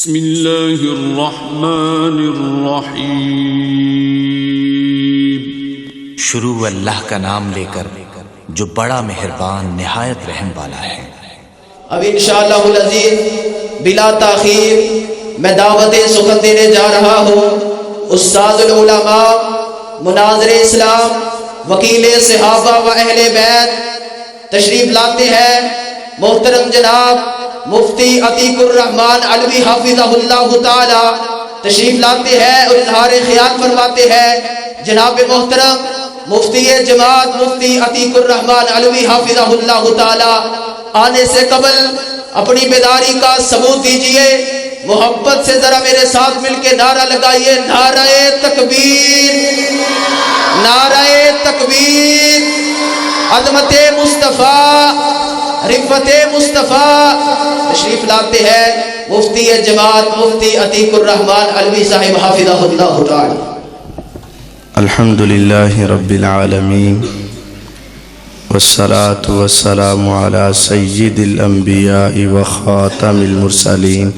بسم اللہ الرحمن الرحیم۔ شروع اللہ کا نام لے کر جو بڑا مہربان نہایت رحم والا ہے۔ اب انشاءاللہ العزیز بلا تاخیر میں دعوت سخن دینے جا رہا ہوں استاد العلماء، مناظر اسلام، وکیل صحابہ و اہل بیت تشریف لاتے ہیں محترم جناب مفتی عتیق الرحمن علوی حافظہ اللہ تعالی تشریف لاتے ہیں اور اظہار خیال فرماتے ہیں۔ جناب محترم مفتی جماعت مفتی عتیق الرحمن علوی حافظہ اللہ تعالی آنے سے قبل اپنی بیداری کا ثبوت دیجئے۔ محبت سے ذرا میرے ساتھ مل کے نعرہ لگائیے، نعرہ تکبیر، نعرہ تکبیر، عظمت مصطفیٰ، رفعت مصطفیٰ۔ تشریف لاتے ہیں مفتی جماعت مفتی عتیق الرحمن علوی صاحب حافظہ اللہ تعالی۔ الحمدللہ رب العالمین والصلاة والسلام على سید الانبیاء وخاتم المرسلین۔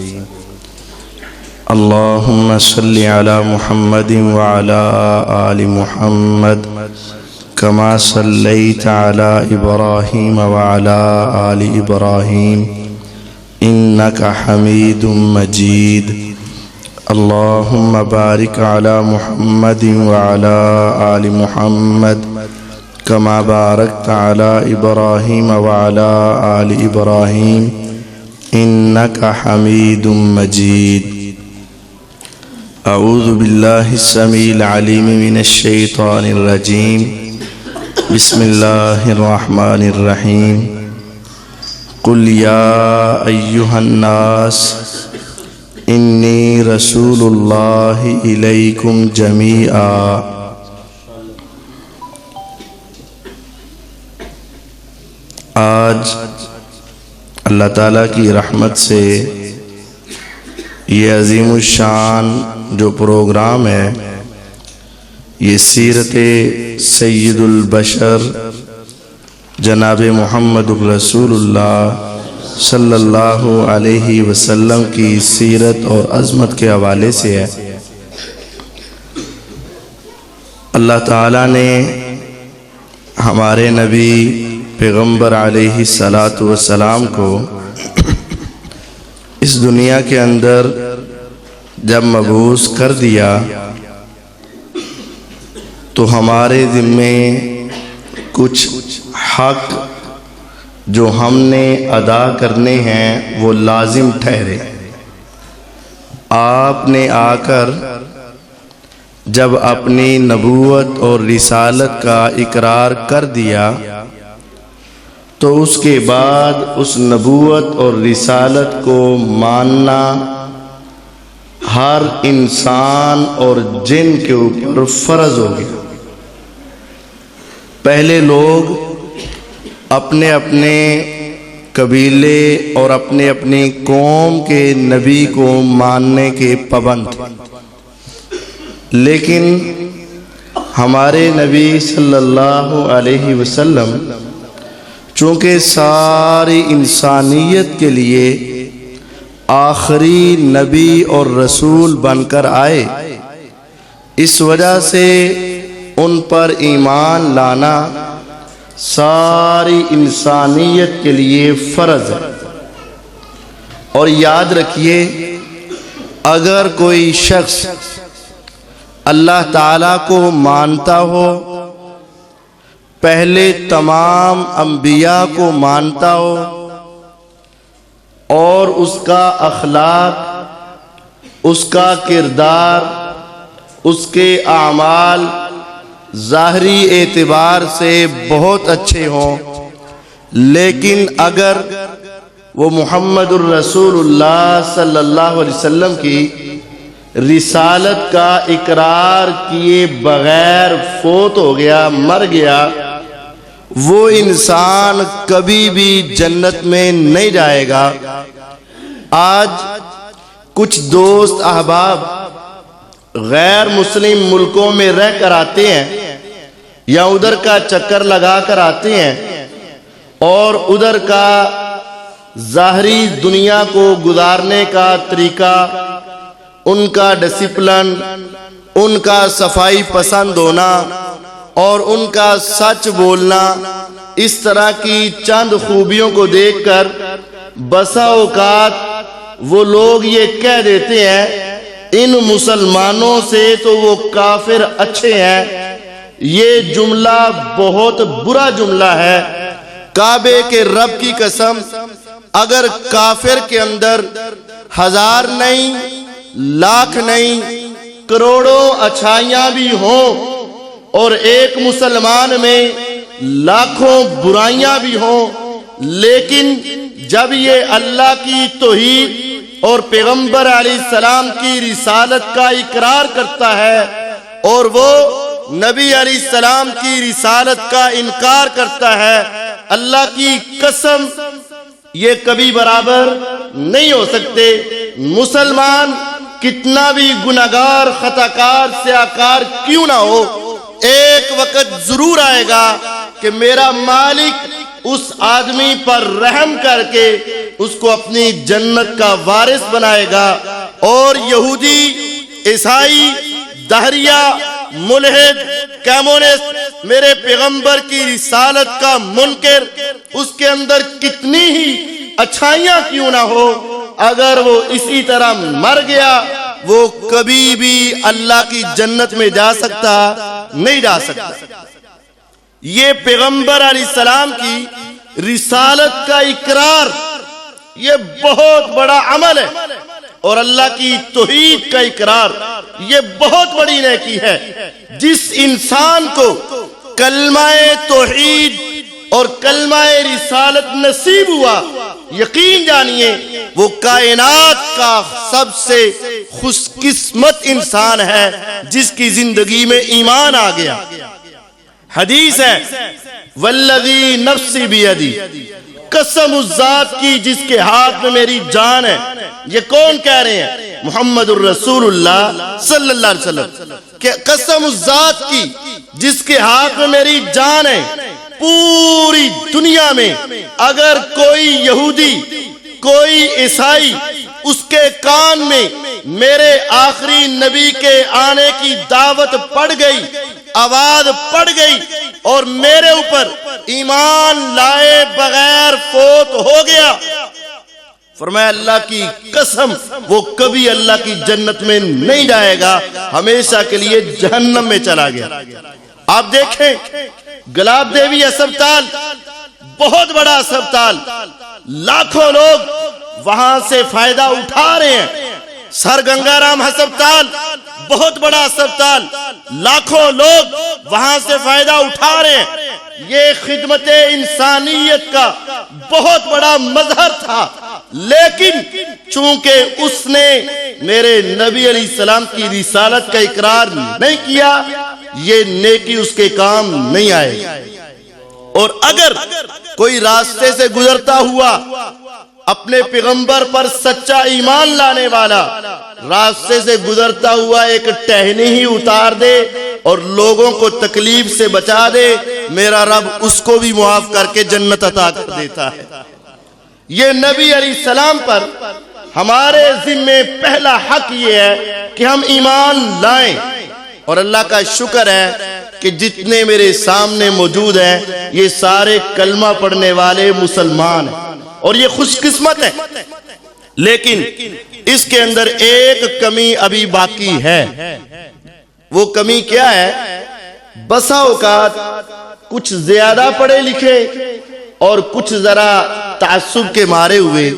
اللہم صل علی محمد وعلى آل محمد كما صليت على إبراهيم وعلى آل إبراهيم إنك حميد مجيد۔ اللهم بارك على محمد وعلى آل محمد كما باركت على إبراهيم وعلى آل إبراهيم إنك حميد مجيد۔ أعوذ بالله السميع العليم من الشيطان الرجيم، بسم الله الرحمن الرحيم۔ قل يا أيها الناس إني رسول الله إليكم جميعا۔ آج اللہ تعالیٰ کی رحمت سے یہ عظیم الشان جو پروگرام ہے، یہ سیرت سید البشر جناب محمد الرسول اللہ صلی اللہ علیہ وسلم کی سیرت اور عظمت کے حوالے سے ہے۔ اللہ تعالیٰ نے ہمارے نبی پیغمبر علیہ السلام کو اس دنیا کے اندر جب مبعوث کر دیا تو ہمارے ذمے کچھ حق جو ہم نے ادا کرنے ہیں وہ لازم ٹھہرے۔ آپ نے آ کر جب اپنی نبوت اور رسالت کا اقرار کر دیا تو اس کے بعد اس نبوت اور رسالت کو ماننا ہر انسان اور جن کے اوپر فرض ہو گیا۔ پہلے لوگ اپنے اپنے قبیلے اور اپنے اپنی قوم کے نبی کو ماننے کے پابند تھے، لیکن ہمارے نبی صلی اللہ علیہ وسلم چونکہ ساری انسانیت کے لیے آخری نبی اور رسول بن کر آئے، اس وجہ سے ان پر ایمان لانا ساری انسانیت کے لیے فرض ہے۔ اور یاد رکھیے، اگر کوئی شخص اللہ تعالیٰ کو مانتا ہو، پہلے تمام انبیاء کو مانتا ہو اور اس کا اخلاق، اس کا کردار، اس کے اعمال ظاہری اعتبار سے بہت اچھے ہوں، لیکن اگر وہ محمد الرسول اللہ صلی اللہ علیہ وسلم کی رسالت کا اقرار کیے بغیر فوت ہو گیا، مر گیا، وہ انسان کبھی بھی جنت میں نہیں جائے گا۔ آج کچھ دوست احباب غیر مسلم ملکوں میں رہ کر آتے ہیں یا ادھر کا چکر لگا کر آتے ہیں اور ادھر کا ظاہری دنیا کو گزارنے کا طریقہ، ان کا ڈسپلن، ان کا صفائی پسند ہونا اور ان کا سچ بولنا، اس طرح کی چند خوبیوں کو دیکھ کر بسا اوقات وہ لوگ یہ کہہ دیتے ہیں ان مسلمانوں سے تو وہ کافر اچھے ہیں۔ یہ جملہ بہت برا جملہ ہے۔ کعبے کے رب کی قسم، اگر کافر کے اندر 1000 نہیں، لاکھ نہیں، کروڑوں اچھائیاں بھی ہوں اور ایک مسلمان میں لاکھوں برائیاں بھی ہوں، لیکن جب یہ اللہ کی توحید اور پیغمبر علیہ السلام کی رسالت کا اقرار کرتا ہے اور وہ نبی علیہ السلام کی رسالت کا انکار کرتا ہے، اللہ کی قسم یہ کبھی برابر نہیں ہو سکتے۔ مسلمان کتنا بھی گناہگار، خطاکار، سیاہکار کیوں نہ ہو، ایک وقت ضرور آئے گا کہ میرا مالک اس آدمی پر رحم کر کے اس کو اپنی جنت کا وارث بنائے گا، اور یہودی، عیسائی، دہریہ، ملحد، کمیونسٹ میرے پیغمبر کی رسالت کا منکر، اس کے اندر کتنی ہی اچھائیاں کیوں نہ ہو، اگر وہ اسی طرح مر گیا وہ کبھی بھی اللہ کی جنت میں جا سکتا نہیں جا سکتا۔ یہ پیغمبر علیہ السلام کی رسالت کا اقرار یہ بہت بڑا عمل ہے، اور اللہ کی توحید کا اقرار یہ بہت بڑی نیکی ہے۔ جس انسان کو کلمہ توحید اور کلمہ رسالت نصیب ہوا، یقین جانیے وہ کائنات کا سب سے خوش قسمت انسان ہے جس کی زندگی میں ایمان آ گیا۔ حدیث ہے والذی نفسی بیدی، قسم اس ذات کی جس کے ہاتھ میں میری جان ہے۔ یہ کون کہہ رہے ہیں؟ محمد الرسول اللہ صلی اللہ علیہ وسلم کہ قسم اس ذات کی جس کے ہاتھ میں میری جان ہے، پوری دنیا میں اگر کوئی یہودی، کوئی عیسائی اس کے کان میں میرے آخری نبی کے آنے کی دعوت پڑ گئی، آواز پڑ گئی اور میرے اوپر ایمان لائے بغیر فوت ہو گیا، فرمایا اللہ کی قسم وہ کبھی اللہ کی جنت میں نہیں جائے گا، ہمیشہ کے لیے جہنم میں چلا گیا۔ آپ دیکھیں گلاب دیوی اسپتال، بہت بڑا اسپتال، لاکھوں لوگ وہاں سے فائدہ اٹھا رہے ہیں۔ سر گنگا رام اسپتال، بہت بڑا اسپتال، لاکھوں لوگ وہاں سے فائدہ اٹھا رہے ہیں۔ یہ خدمت انسانیت کا بہت بڑا مظہر تھا، لیکن چونکہ اس نے میرے نبی علیہ السلام کی رسالت کا اقرار نہیں کیا، یہ نیکی اس کے کام نہیں آئے۔ اور اگر کوئی راستے سے گزرتا ہوا اپنے پیغمبر پر سچا ایمان لانے والا راستے سے گزرتا ہوا ایک ٹہنی ہی اتار دے اور لوگوں کو تکلیف سے بچا دے، میرا رب اس کو بھی معاف کر کے جنت عطا کر دیتا ہے۔ یہ نبی علیہ السلام پر ہمارے ذمے پہلا حق یہ ہے کہ ہم ایمان لائیں، اور اللہ کا شکر ہے کہ جتنے میرے سامنے موجود ہیں یہ سارے کلمہ پڑھنے والے مسلمان ہیں، اور یہ خوش قسمت ہے۔ لیکن اس کے اندر ایک کمی ابھی باقی ہے۔ وہ کمی کیا ہے؟ بسا اوقات کچھ زیادہ پڑھے لکھے اور کچھ ذرا تعصب کے مارے ہوئے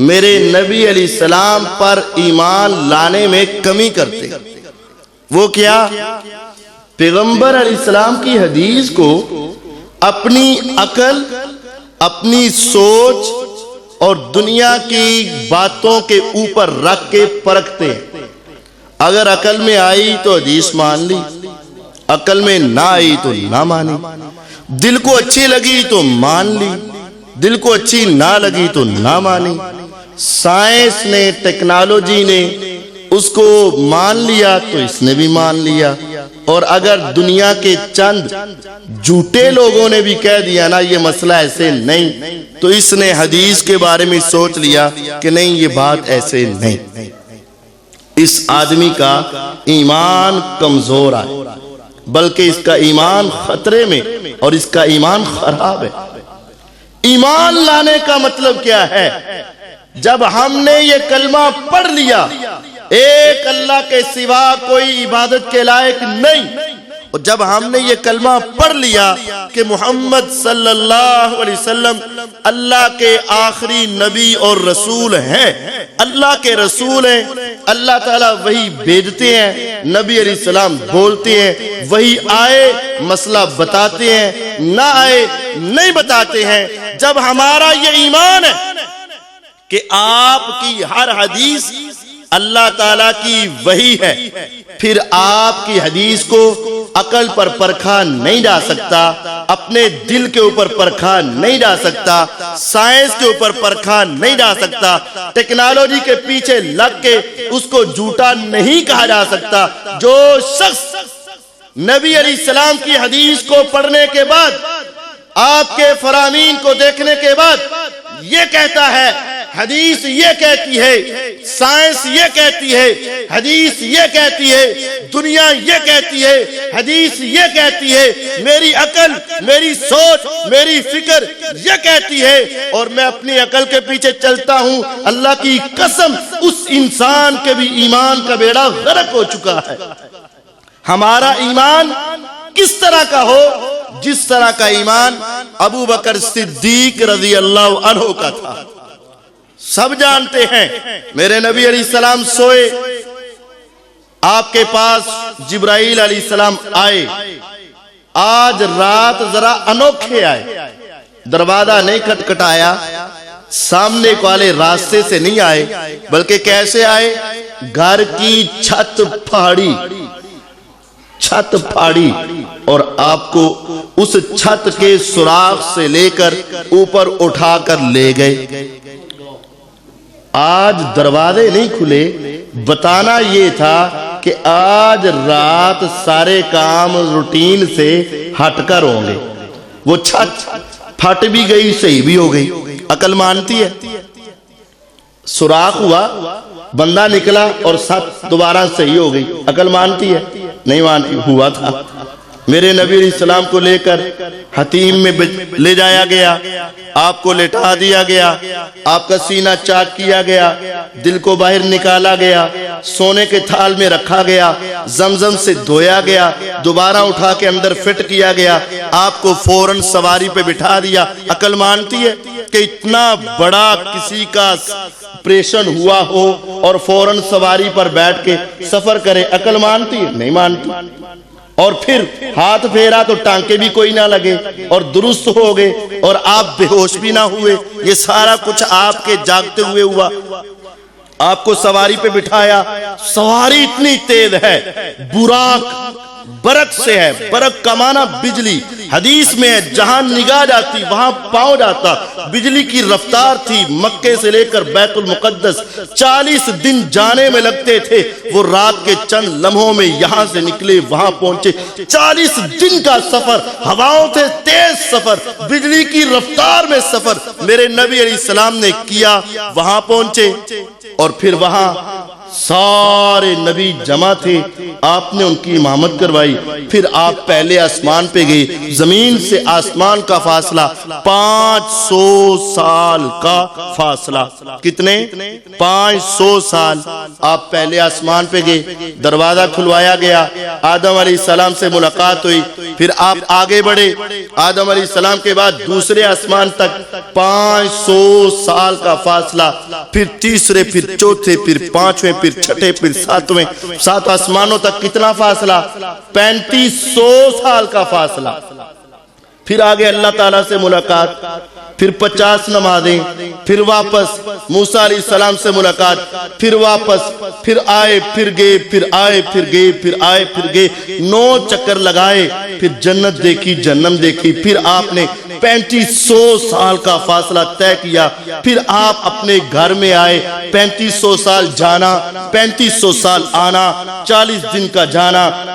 میرے نبی علیہ السلام پر ایمان لانے میں کمی کرتے۔ وہ کیا؟ پیغمبر علیہ السلام کی حدیث کو اپنی عقل، اپنی سوچ اور دنیا کی باتوں کے اوپر رکھ کے پرکھتے ہیں۔ اگر عقل میں آئی تو حدیث مان لی، عقل میں نہ آئی تو نہ مانی، دل کو اچھی لگی تو مان لی، دل کو اچھی نہ لگی تو نہ مانی۔ سائنس نے، ٹیکنالوجی نے اس کو مان لیا تو اس نے بھی مان لیا، اور اگر دنیا کے چند جھوٹے لوگوں نے بھی کہہ دیا نا یہ مسئلہ ایسے نہیں، تو اس نے حدیث کے بارے میں سوچ لیا کہ نہیں یہ بات ایسے نہیں، اس آدمی کا ایمان کمزور ہے، بلکہ اس کا ایمان خطرے میں اور اس کا ایمان خراب ہے۔ ایمان لانے کا مطلب کیا ہے؟ جب ہم نے یہ کلمہ پڑھ لیا ایک اللہ کے سوا کوئی عبادت کے لائق نہیں، اور جب ہم نے یہ کلمہ پڑھ لیا کہ محمد صلی اللہ علیہ وسلم اللہ کے آخری نبی اور رسول ہیں، اللہ کے رسول ہیں، اللہ تعالیٰ وہی بھیجتے ہیں، نبی علیہ السلام بولتے ہیں، وہی آئے مسئلہ بتاتے ہیں، نہ آئے نہیں بتاتے ہیں، جب ہمارا یہ ایمان ہے کہ آپ کی ہر حدیث اللہ تعالیٰ کی وحی ہے، پھر آپ کی حدیث کو عقل پر پرکھا نہیں جا سکتا، اپنے دل کے اوپر پرکھا نہیں جا سکتا، سائنس کے اوپر پرکھا نہیں جا سکتا، ٹیکنالوجی کے پیچھے لگ کے اس کو جھوٹا نہیں کہا جا سکتا۔ جو شخص نبی علیہ السلام کی حدیث کو پڑھنے کے بعد، آپ کے فرامین کو دیکھنے کے بعد یہ کہتا ہے حدیث یہ کہتی ہے، سائنس یہ کہتی ہے، حدیث یہ کہتی ہے، دنیا یہ کہتی ہے، حدیث یہ کہتی ہے، میری عقل، میری سوچ، میری فکر یہ کہتی ہے، اور میں اپنی عقل کے پیچھے چلتا ہوں، اللہ کی قسم اس انسان کے بھی ایمان کا بیڑا غرق ہو چکا ہے۔ ہمارا ایمان کس طرح کا ہو؟ جس طرح کا ایمان ابو بکر صدیق رضی اللہ عنہ کا تھا۔ سب جانتے ہیں میرے نبی علیہ السلام سوئے، آپ کے پاس جبرائیل علیہ السلام آئے، آج رات ذرا انوکھے آئے، دروازہ نہیں کھٹکھٹایا، سامنے والے راستے سے نہیں آئے، بلکہ کیسے آئے؟ گھر کی چھت پھاڑی اور آپ کو اس چھت کے سوراخ سے لے کر اوپر اٹھا کر لے گئے۔ آج دروازے نہیں کھلے، بتانا یہ تھا کہ آج رات سارے کام روٹین سے ہٹ کر ہوں گے۔ وہ چھت پھٹ بھی گئی، صحیح بھی ہو گئی، عقل مانتی ہے۔ سوراخ ہوا، بندہ نکلا اور سب دوبارہ صحیح ہو گئی، عقل مانتی ہے؟ نہیں مانتی۔ ہوا تھا میرے نبی علیہ السلام کو لے کر حتیم میں لے جایا گیا، آپ کو لٹا دیا گیا، آپ کا سینہ چاک کیا گیا، دل کو باہر نکالا گیا، سونے کے تھال میں رکھا گیا، زمزم سے دھویا گیا، دوبارہ اٹھا کے اندر فٹ کیا گیا، آپ کو فوراً سواری پہ بٹھا دیا۔ عقل مانتی ہے کہ اتنا بڑا کسی کا آپریشن ہوا ہو اور فوراً سواری پر بیٹھ کے سفر کرے؟ عقل مانتی ہے؟ نہیں مانتی۔ اور پھر ہاتھ پھیرا تو ٹانکے بھی کوئی نہ لگے اور درست ہو گئے اور آپ بے ہوش بھی نہ ہوئے۔ یہ سارا کچھ آپ کے جاگتے ہوئے ہوا۔ آپ کو سواری پہ بٹھایا، سواری اتنی تیز ہے، براق برق سے ہے، برق کا معنی بجلی، حدیث میں ہے جہاں نگاہ جاتی وہاں پاؤں جاتا، بجلی کی رفتار تھی۔ مکے سے لے کر بیت المقدس 40 دن جانے میں لگتے تھے، وہ رات کے چند لمحوں میں یہاں سے نکلے وہاں پہنچے۔ 40 دن کا سفر، ہواؤں سے تیز سفر، بجلی کی رفتار میں سفر میرے نبی علیہ السلام نے کیا، وہاں پہنچے اور پھر وہاں سارے نبی جمع تھے، آپ نے ان کی امامت کروائی۔ پھر آپ پہلے آسمان پہ گئے، زمین سے آسمان کا فاصلہ 500 سال کا فاصلہ۔ کتنے؟ 500 سال۔ آپ پہلے آسمان پہ گئے، دروازہ کھلوایا گیا، آدم علیہ السلام سے ملاقات ہوئی، پھر آپ آگے بڑھے، آدم علیہ السلام کے بعد دوسرے آسمان تک 500 سال کا فاصلہ، پھر تیسرے، پھر چوتھے، پھر پانچویں، پھر چھٹے، پھر ساتویں، 7 آسمانوں تک کتنا فاصلہ؟ 3500 سال کا فاصلہ۔ پھر آگے اللہ تعالیٰ سے ملاقات، پھر 50 نمازیں، پھر واپس موسیٰ علیہ السلام سے ملاقات، پھر واپس، پھر آئے پھر گئے، پھر آئے پھر گئے، پھر آئے پھر گئے، 9 چکر لگائے، پھر جنت دیکھی، جہنم دیکھی، پھر آپ نے 3500 سال کا فاصلہ طے کیا، پھر آپ اپنے گھر میں آئے، 3500 سال جانا، 3500 سال آنا، 40 دن کا جانا،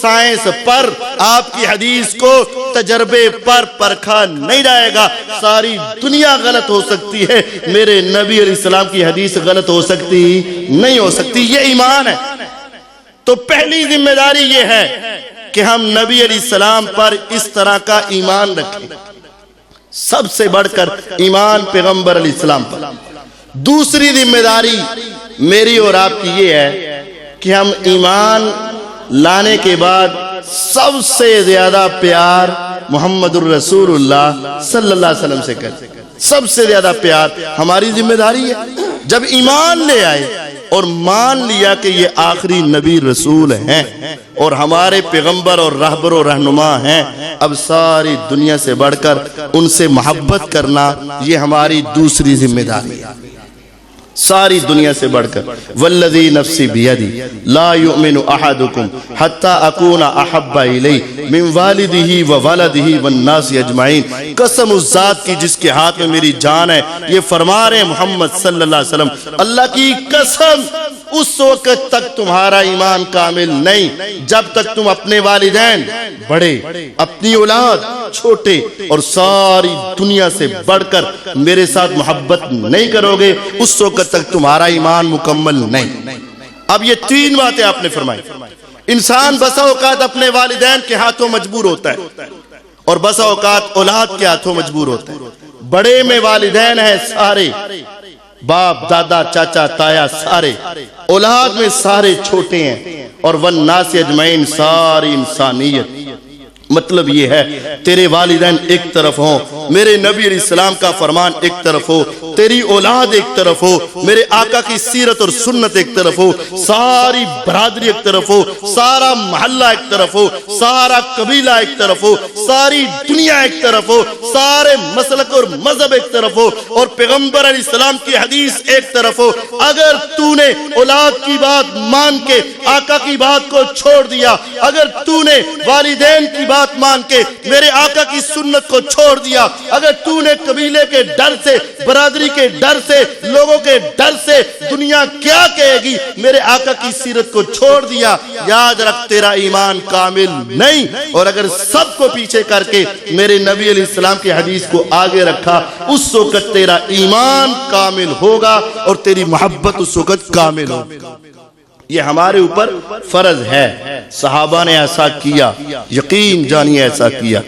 سائنس پر، آپ کی حدیث کو تجربے پر پرکھا نہیں جائے گا۔ ساری دنیا غلط ہو سکتی ہے، میرے نبی علیہ السلام کی حدیث غلط ہو سکتی نہیں ہو سکتی۔ یہ ایمان ہے۔ تو پہلی ذمہ داری یہ ہے کہ ہم نبی علیہ السلام پر اس طرح کا ایمان رکھیں، سب سے بڑھ کر ایمان پیغمبر علیہ السلام پر۔ دوسری ذمہ داری میری اور آپ کی یہ ہے کہ ہم ایمان لانے کے بعد سب سے زیادہ پیار محمد الرسول اللہ صلی اللہ علیہ وسلم سے کریں۔ سب سے زیادہ پیار ہماری ذمہ داری ہے۔ جب ایمان لے آئے اور مان لیا کہ یہ آخری نبی رسول ہیں اور ہمارے پیغمبر اور رہبر و رہنما ہیں، اب ساری دنیا سے بڑھ کر ان سے محبت کرنا یہ ہماری دوسری ذمہ داری ہے، ساری دنیا سے بڑھ کر۔ والذی نفسی بیدی لا یؤمن احدکم حتی اکون احب الیہ من والدہ وولدہ والناس اجمعین، قسم اس ذات کی جس کے ہاتھ میں میری جان ہے، یہ فرما رہے ہیں محمد صلی اللہ علیہ وسلم، اللہ کی قسم اس وقت تک تمہارا ایمان کامل نہیں جب تک تم اپنے والدین بڑے، اپنی اولاد چھوٹے اور ساری دنیا سے بڑھ کر میرے ساتھ محبت نہیں کرو گے، اس وقت تک تمہارا ایمان مکمل نہیں۔ اب یہ تین باتیں آپ نے فرمائی۔ انسان بسا اوقات اپنے والدین کے ہاتھوں مجبور ہوتا ہے اور بسا اوقات اولاد کے ہاتھوں مجبور ہوتا ہے۔ بڑے میں والدین ہیں سارے، باپ دادا چاچا تایا سارے، اولاد میں سارے چھوٹے ہیں، اور والناس اجمعین ساری انسانیت۔ مطلب یہ ہے تیرے والدین ایک طرف ہوں، میرے نبی علیہ السلام کا فرمان ایک طرف ہو، تیری اولاد ایک طرف ہو، میرے آقا کی سیرت اور سنت ایک طرف ہو، ساری برادری ایک طرف ہو، سارا محلہ ایک طرف ہو، سارا قبیلہ ایک طرف ہو، ساری دنیا ایک طرف ہو، سارے مسلک اور مذہب ایک طرف ہو، اور پیغمبر علیہ السلام کی حدیث ایک طرف ہو۔ اگر تو نے اولاد کی بات مان کے آقا کی بات کو چھوڑ دیا، اگر تو نے والدین کی بات مان کے میرے آقا کی سنت کو چھوڑ دیا، اگر تو نے قبیلے کے ڈر سے، برادری کے ڈر سے، لوگوں کے ڈر سے دنیا کیا کہے گی میرے آقا کی سیرت کو چھوڑ دیا، یاد رکھ تیرا ایمان کامل نہیں۔ اور اگر سب کو پیچھے کر کے میرے نبی علیہ السلام کی حدیث کو آگے رکھا، اس وقت تیرا ایمان کامل ہوگا اور تیری محبت اس وقت کامل ہوگی۔ یہ ہمارے اوپر فرض ہے۔ صحابہ نے ایسا کیا، یقین جانیے ایسا کیا،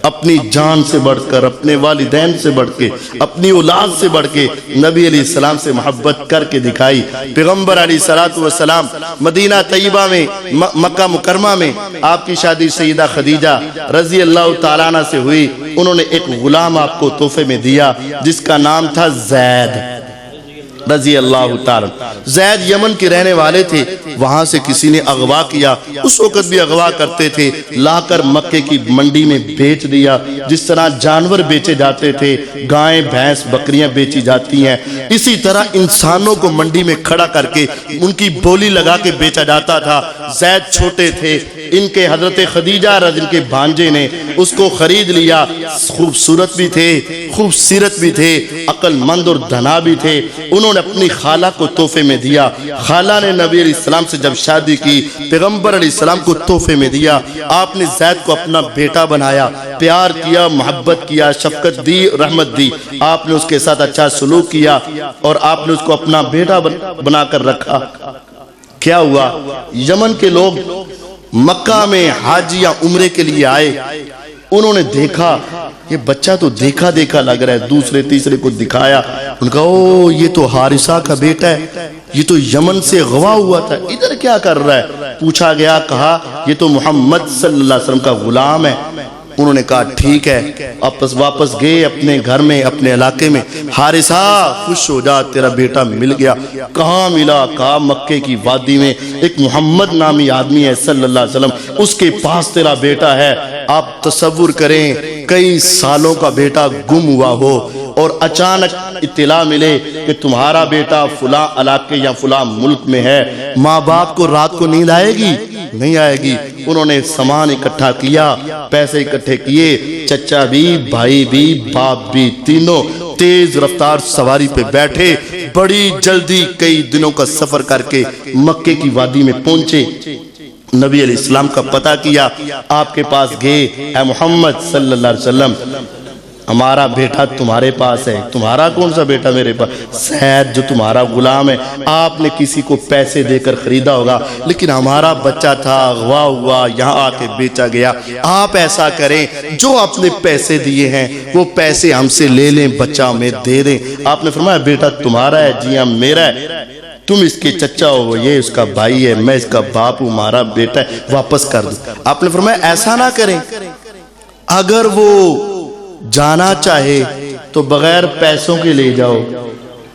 اپنی جان سے بڑھ کر، اپنے والدین سے بڑھ کے، اپنی اولاد سے بڑھ کے نبی علیہ السلام سے محبت کر کے دکھائی۔ پیغمبر علیہ السلام مدینہ طیبہ میں، مکہ مکرمہ میں آپ کی شادی سیدہ خدیجہ رضی اللہ تعالیٰ عنہ سے ہوئی۔ انہوں نے ایک غلام آپ کو تحفے میں دیا جس کا نام تھا زید رضی اللہ تعالیٰ۔ زید یمن کے رہنے والے تھے، وہاں سے کسی نے اغوا کیا، اس وقت بھی اغوا کرتے تھے، لا کر مکے کی منڈی میں بیچ دیا۔ جس طرح جانور بیچے جاتے تھے، گائیں بھینس بکریاں بیچی جاتی ہیں، اسی طرح انسانوں کو منڈی میں کھڑا کر کے ان کی بولی لگا کے بیچا جاتا تھا۔ زید چھوٹے تھے، ان کے حضرت خدیجہ رضی اللہ کے بھانجے نے اس کو خرید لیا۔ خوبصورت بھی تھے، خوبصورت بھی تھے، عقل مند اور دھنا بھی تھے۔ انہوں نے اپنی خالہ کو تحفے میں دیا۔ خالہ نے نبی علیہ السلام سے جب شادی کی، پیغمبر علیہ السلام کو تحفے میں دیا۔ آپ نے زید کو اپنا بیٹا بنایا، پیار کیا، محبت کیا، شفقت دی، رحمت دی۔ آپ نے اس کے ساتھ اچھا سلوک کیا اور آپ نے اس کو اپنا بیٹا بنا کر رکھا۔ کیا ہوا؟ یمن کے لوگ مکہ میں حج یا عمرے کے لیے آئے، انہوں نے دیکھا یہ بچہ تو دیکھا دیکھا لگ رہا ہے، دوسرے تیسرے کو دکھایا، ان کا او یہ تو حارثہ کا بیٹا ہے، یہ تو یمن سے غوا ہوا تھا، ادھر کیا کر رہا ہے؟ پوچھا گیا، کہا یہ تو محمد صلی اللہ علیہ وسلم کا غلام ہے۔ انہوں نے کہا ٹھیک ہے، واپس گئے اپنے گھر میں، اپنے علاقے میں۔ حارثہ خوش ہو جا، تیرا بیٹا مل گیا۔ کہاں ملا؟ کہا مکے کی وادی میں ایک محمد نامی آدمی ہے صلی اللہ علیہ وسلم، اس کے پاس تیرا بیٹا ہے۔ آپ تصور کریں کئی سالوں کا بیٹا گم ہوا ہو اور اچانک اطلاع ملے کہ تمہارا بیٹا فلاں علاقے یا فلاں ملک میں ہے، ماں باپ کو رات کو نیند آئے گی؟ نہیں آئے گی۔ انہوں نے سامان اکٹھا کیا، پیسے اکٹھے کیے، چچا بھی، بھائی بھی، باپ بھی، تینوں تیز رفتار سواری پہ بیٹھے، بڑی جلدی کئی دنوں کا سفر کر کے مکے کی وادی میں پہنچے۔ نبی علیہ السلام کا پتہ کیا، آپ کے پاس گئے، اے محمد صلی اللہ علیہ وسلم ہمارا بیٹا تمہارے پاس ہے۔ تمہارا کون سا بیٹا میرے پاس؟ زید جو تمہارا غلام ہے، آپ نے کسی کو پیسے دے کر خریدا ہوگا، لیکن ہمارا بچہ تھا، اغوا ہوا، یہاں آ کے بیچا گیا۔ آپ ایسا کریں، جو آپ نے پیسے دیے ہیں وہ پیسے ہم سے لے لیں، بچہ ہمیں دے دیں۔ آپ نے فرمایا بیٹا تمہارا ہے؟ جی ہاں میرا ہے۔ تم اس کے چچا ہو، یہ اس کا بھائی ہے، میں اس کا باپ ہوں، ہمارا بیٹا ہے، واپس کر دو۔ آپ نے فرمایا ایسا نہ کریں، اگر وہ جانا چاہے تو بغیر پیسوں کے لے جاؤ،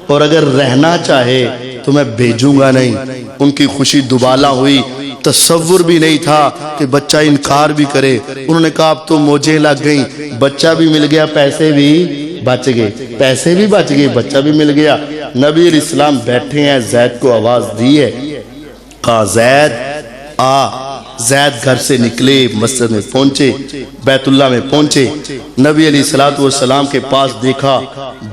اور اگر رہنا چاہے تو میں بھیجوں گا نہیں۔ ان کی خوشی دوبالا ہوئی، تصور بھی نہیں تھا کہ بچہ انکار بھی کرے۔ انہوں نے کہا اب تو موجیں لگ گئیں، بچہ بھی مل گیا، پیسے بھی بچ گئے، پیسے بھی بچ گئے، بچہ بھی مل گیا۔ نبی علیہ السلام بیٹھے ہیں، زید کو آواز دی ہے، کہا زید آ۔ زید گھر سے نکلے، مسجد میں پہنچے، بیت اللہ میں پہنچے، نبی علیہ السلام کے پاس دیکھا،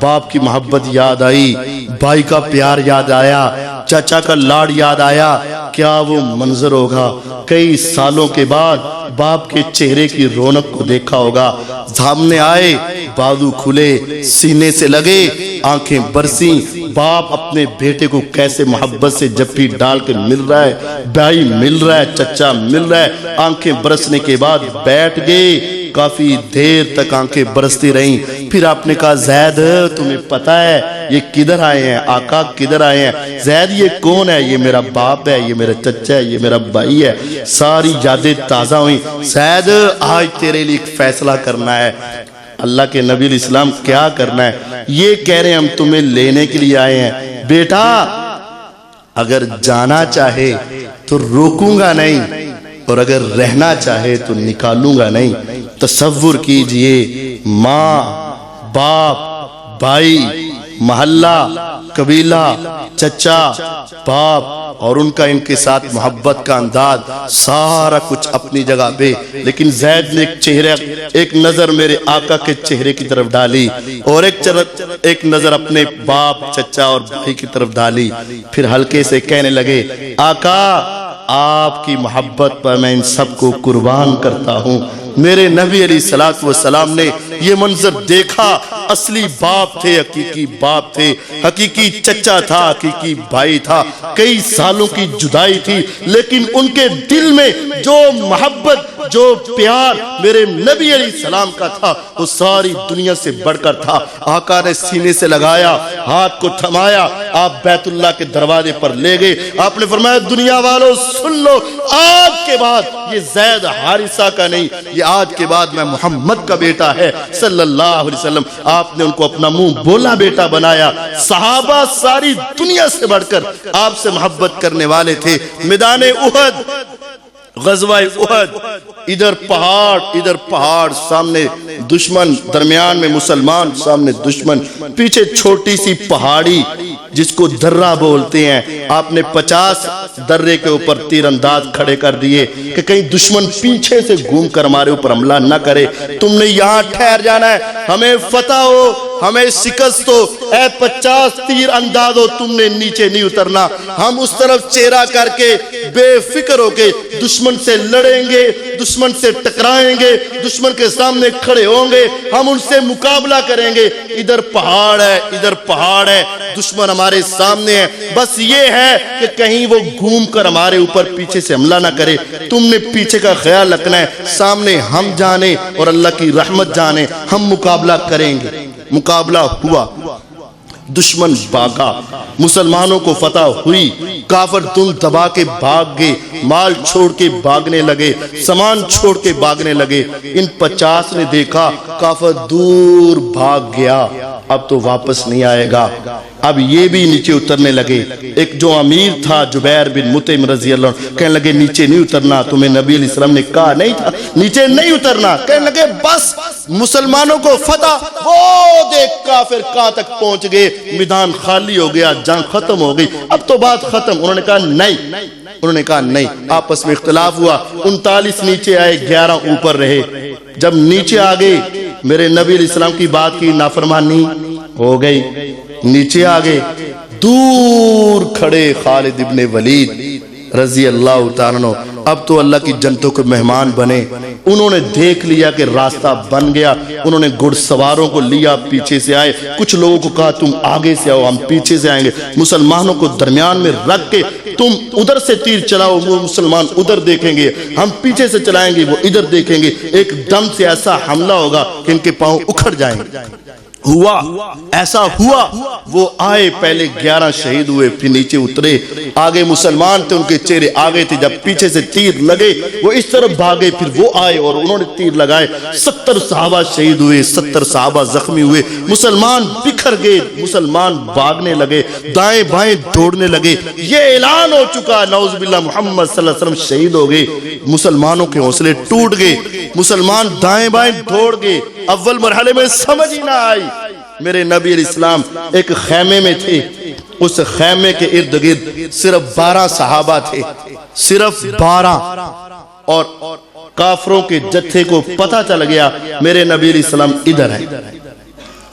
باپ کی محبت یاد آئی، بھائی کا پیار یاد آیا، چچا کا لاڈ یاد آیا۔ کیا وہ منظر ہوگا، کئی سالوں کے بعد باپ کے چہرے کی رونق کو دیکھا ہوگا۔ سامنے آئے، بازو کھلے، سینے سے لگے، آنکھیں برسیں، باپ اپنے بیٹے کو کیسے محبت سے جپی ڈال کے مل رہا ہے، بھائی مل رہا ہے، چچا مل رہا ہے۔ آنکھیں برسنے کے بعد بیٹھ گئے، کافی دیر تک آنکھیں برستی رہیں۔ پھر آپ نے کہا زید تمہیں پتہ ہے یہ کدھر آئے ہیں؟ آقا کدھر آئے ہیں؟ زید یہ کون ہے؟ یہ میرا باپ ہے، یہ میرا چچا ہے، یہ میرا بھائی ہے۔ ساری یادیں تازہ ہوئیں۔ زید آج تیرے لیے ایک فیصلہ کرنا ہے۔ اللہ کے نبی علیہ السلام کیا کرنا ہے؟ یہ کہہ رہے ہیں ہم تمہیں لینے کے لیے آئے ہیں، بیٹا اگر جانا چاہے تو روکوں گا نہیں، اور اگر رہنا چاہے تو نکالوں گا نہیں۔ تصور کیجئے، ماں، باپ، بھائی، محلہ، قبیلہ، چچا، باپ، اور ان کا ان کے ساتھ محبت کا انداز، سارا کچھ اپنی جگہ پہ۔ لیکن زید نے ایک نظر میرے آقا کے چہرے کی طرف ڈالی، اور ایک نظر اپنے باپ، چچا اور بھائی کی طرف ڈالی۔ پھر ہلکے سے کہنے لگے آقا آپ کی محبت پر میں ان سب کو قربان کرتا ہوں۔ میرے نبی علیہ السلام نے یہ منظر دیکھا، اصلی باپ تھے، حقیقی باپ تھے، حقیقی چچا تھا، حقیقی بھائی تھا۔ کئی سالوں کی جدائی تھی، لیکن ان کے دل میں جو محبت، جو پیار میرے نبی علیہ السلام کا تھا وہ ساری دنیا سے بڑھ کر تھا۔ آقا نے سینے سے لگایا، ہاتھ کو تھمایا، آپ بیت اللہ کے دروازے پر لے گئے۔ آپ نے فرمایا دنیا والوں سن لو، آج کے بعد یہ زید حارثہ کا نہیں، یہ آج کے بعد میں محمد کا بیٹا ہے صلی اللہ علیہ وسلم۔ آپ نے ان کو اپنا منہ بولا بیٹا بنایا۔ صحابہ ساری دنیا سے بڑھ کر آپ سے محبت کرنے والے تھے۔ میدان احد، غزوہ احد، ادھر پہاڑ، سامنے دشمن، درمیان میں مسلمان، سامنے دشمن، پیچھے چھوٹی سی پہاڑی جس کو درہ بولتے ہیں۔ آپ نے 50 درے کے اوپر تیر انداز کھڑے کر دیے کہ کہیں دشمن پیچھے سے گھوم کر ہمارے اوپر حملہ نہ کرے۔ تم نے یہاں ٹھہر جانا ہے، ہمیں فتح ہو، ہمیں شکست ہو، اے 50 تیر انداز ہو، تم نے نیچے نہیں اترنا۔ ہم اس طرف چہرہ کر کے بے فکر ہو کے دشمن سے لڑیں گے، دشمن سے ٹکرائیں گے، دشمن کے سامنے کھڑے ہوں گے، ہم ان سے مقابلہ کریں گے۔ ادھر پہاڑ ہے، دشمن ہمارے سامنے ہے، بس یہ ہے کہ کہیں وہ گھوم کر ہمارے اوپر پیچھے سے حملہ نہ کرے۔ تم نے پیچھے کا خیال رکھنا ہے، سامنے ہم جانے اور اللہ کی رحمت جانے، ہم مقابلہ کریں گے۔ مقابلہ ہوا، دشمن بھاگا، مسلمانوں کو فتح ہوئی، کافر دم دبا کے بھاگ گئے، مال چھوڑ کے بھاگنے لگے، سامان چھوڑ کے بھاگنے لگے۔ ان 50 نے دیکھا کافر دور بھاگ گیا، اب تو واپس نہیں آئے گا۔ اب یہ بھی نیچے اترنے لگے۔ ایک جو امیر تھا جبیر بن مطعم رضی اللہ عنہ، کہنے لگے نیچے نہیں اترنا، تمہیں نبی علیہ السلام نے کہا نہیں تھا نیچے نہیں اترنا؟ کہنے لگے بس مسلمانوں کو فتح، وہ دیکھ کافر کہاں تک پہنچ گئے، میدان خالی ہو گیا، جنگ ختم ہو گئی، اب تو بات ختم۔ انہوں نے کہا نہیں، آپس میں اختلاف ہوا۔ 39 نیچے آئے، 11 اوپر رہے۔ جب نیچے آ گئے، میرے نبی علیہ السلام کی بات کی نافرمانی ہو گئی، نیچے آگے دور کھڑے خالد ابن ولید رضی اللہ تعالیٰ عنہ اب تو اللہ کی جنتوں کے مہمان بنے. انہوں نے دیکھ لیا کہ راستہ بن گیا, انہوں نے گھڑ سواروں کو لیا, پیچھے سے آئے. کچھ لوگوں کو کہا تم آگے سے آؤ, ہم پیچھے سے آئیں گے. مسلمانوں کو درمیان میں رکھ کے تم ادھر سے تیر چلاؤ, وہ مسلمان ادھر دیکھیں گے, ہم پیچھے سے چلائیں گے, وہ ادھر دیکھیں گے. ایک دم سے ایسا حملہ ہوگا کہ ان کے پاؤں اکھڑ جائیں گے. ہوا ایسا ہوا, وہ آئے, پہلے 11 شہید ہوئے, پھر نیچے اترے. آگے مسلمان تھے, ان کے چہرے آگے تھے. جب پیچھے سے تیر لگے وہ اس طرف بھاگے, پھر وہ آئے اور انہوں نے تیر لگائے. 70 صحابہ شہید ہوئے, 70 صحابہ زخمی ہوئے. مسلمان بکھر گئے, مسلمان بھاگنے لگے, دائیں بائیں دوڑنے لگے. یہ اعلان ہو چکا نعوذ باللہ محمد صلی اللہ علیہ وسلم شہید ہو گئے. مسلمانوں کے حوصلے ٹوٹ گئے, مسلمان دائیں بائیں دوڑ گئے. اول مرحلے میں سمجھ ہی نہ آئی. میرے نبی علیہ السلام ایک خیمے میں تھے, اس خیمے کے ارد گرد صرف 12 صحابہ تھے, صرف 12. اور کافروں کے جتھے کو پتہ چل گیا میرے نبی علیہ السلام ادھر ہیں.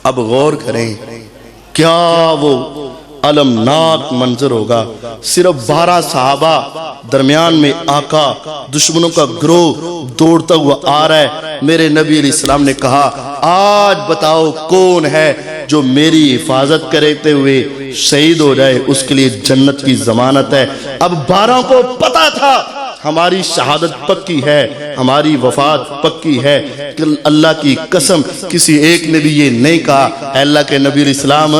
اب غور کریں کیا وہ المناک منظر ہوگا. صرف 12 صحابہ, درمیان میں آقا, دشمنوں کا گروہ دوڑتا ہوا آ رہا ہے. میرے نبی علیہ السلام نے کہا آج بتاؤ کون ہے جو میری حفاظت کرتے ہوئے شہید ہو جائے, اس کے لیے جنت کی ضمانت ہے. اب 12 کو پتا تھا ہماری شہادت پکی ہے, ہماری وفات پکی ہے. اللہ کی قسم کسی ایک نے بھی یہ نہیں کہا اے اللہ کے نبی علیہ السلام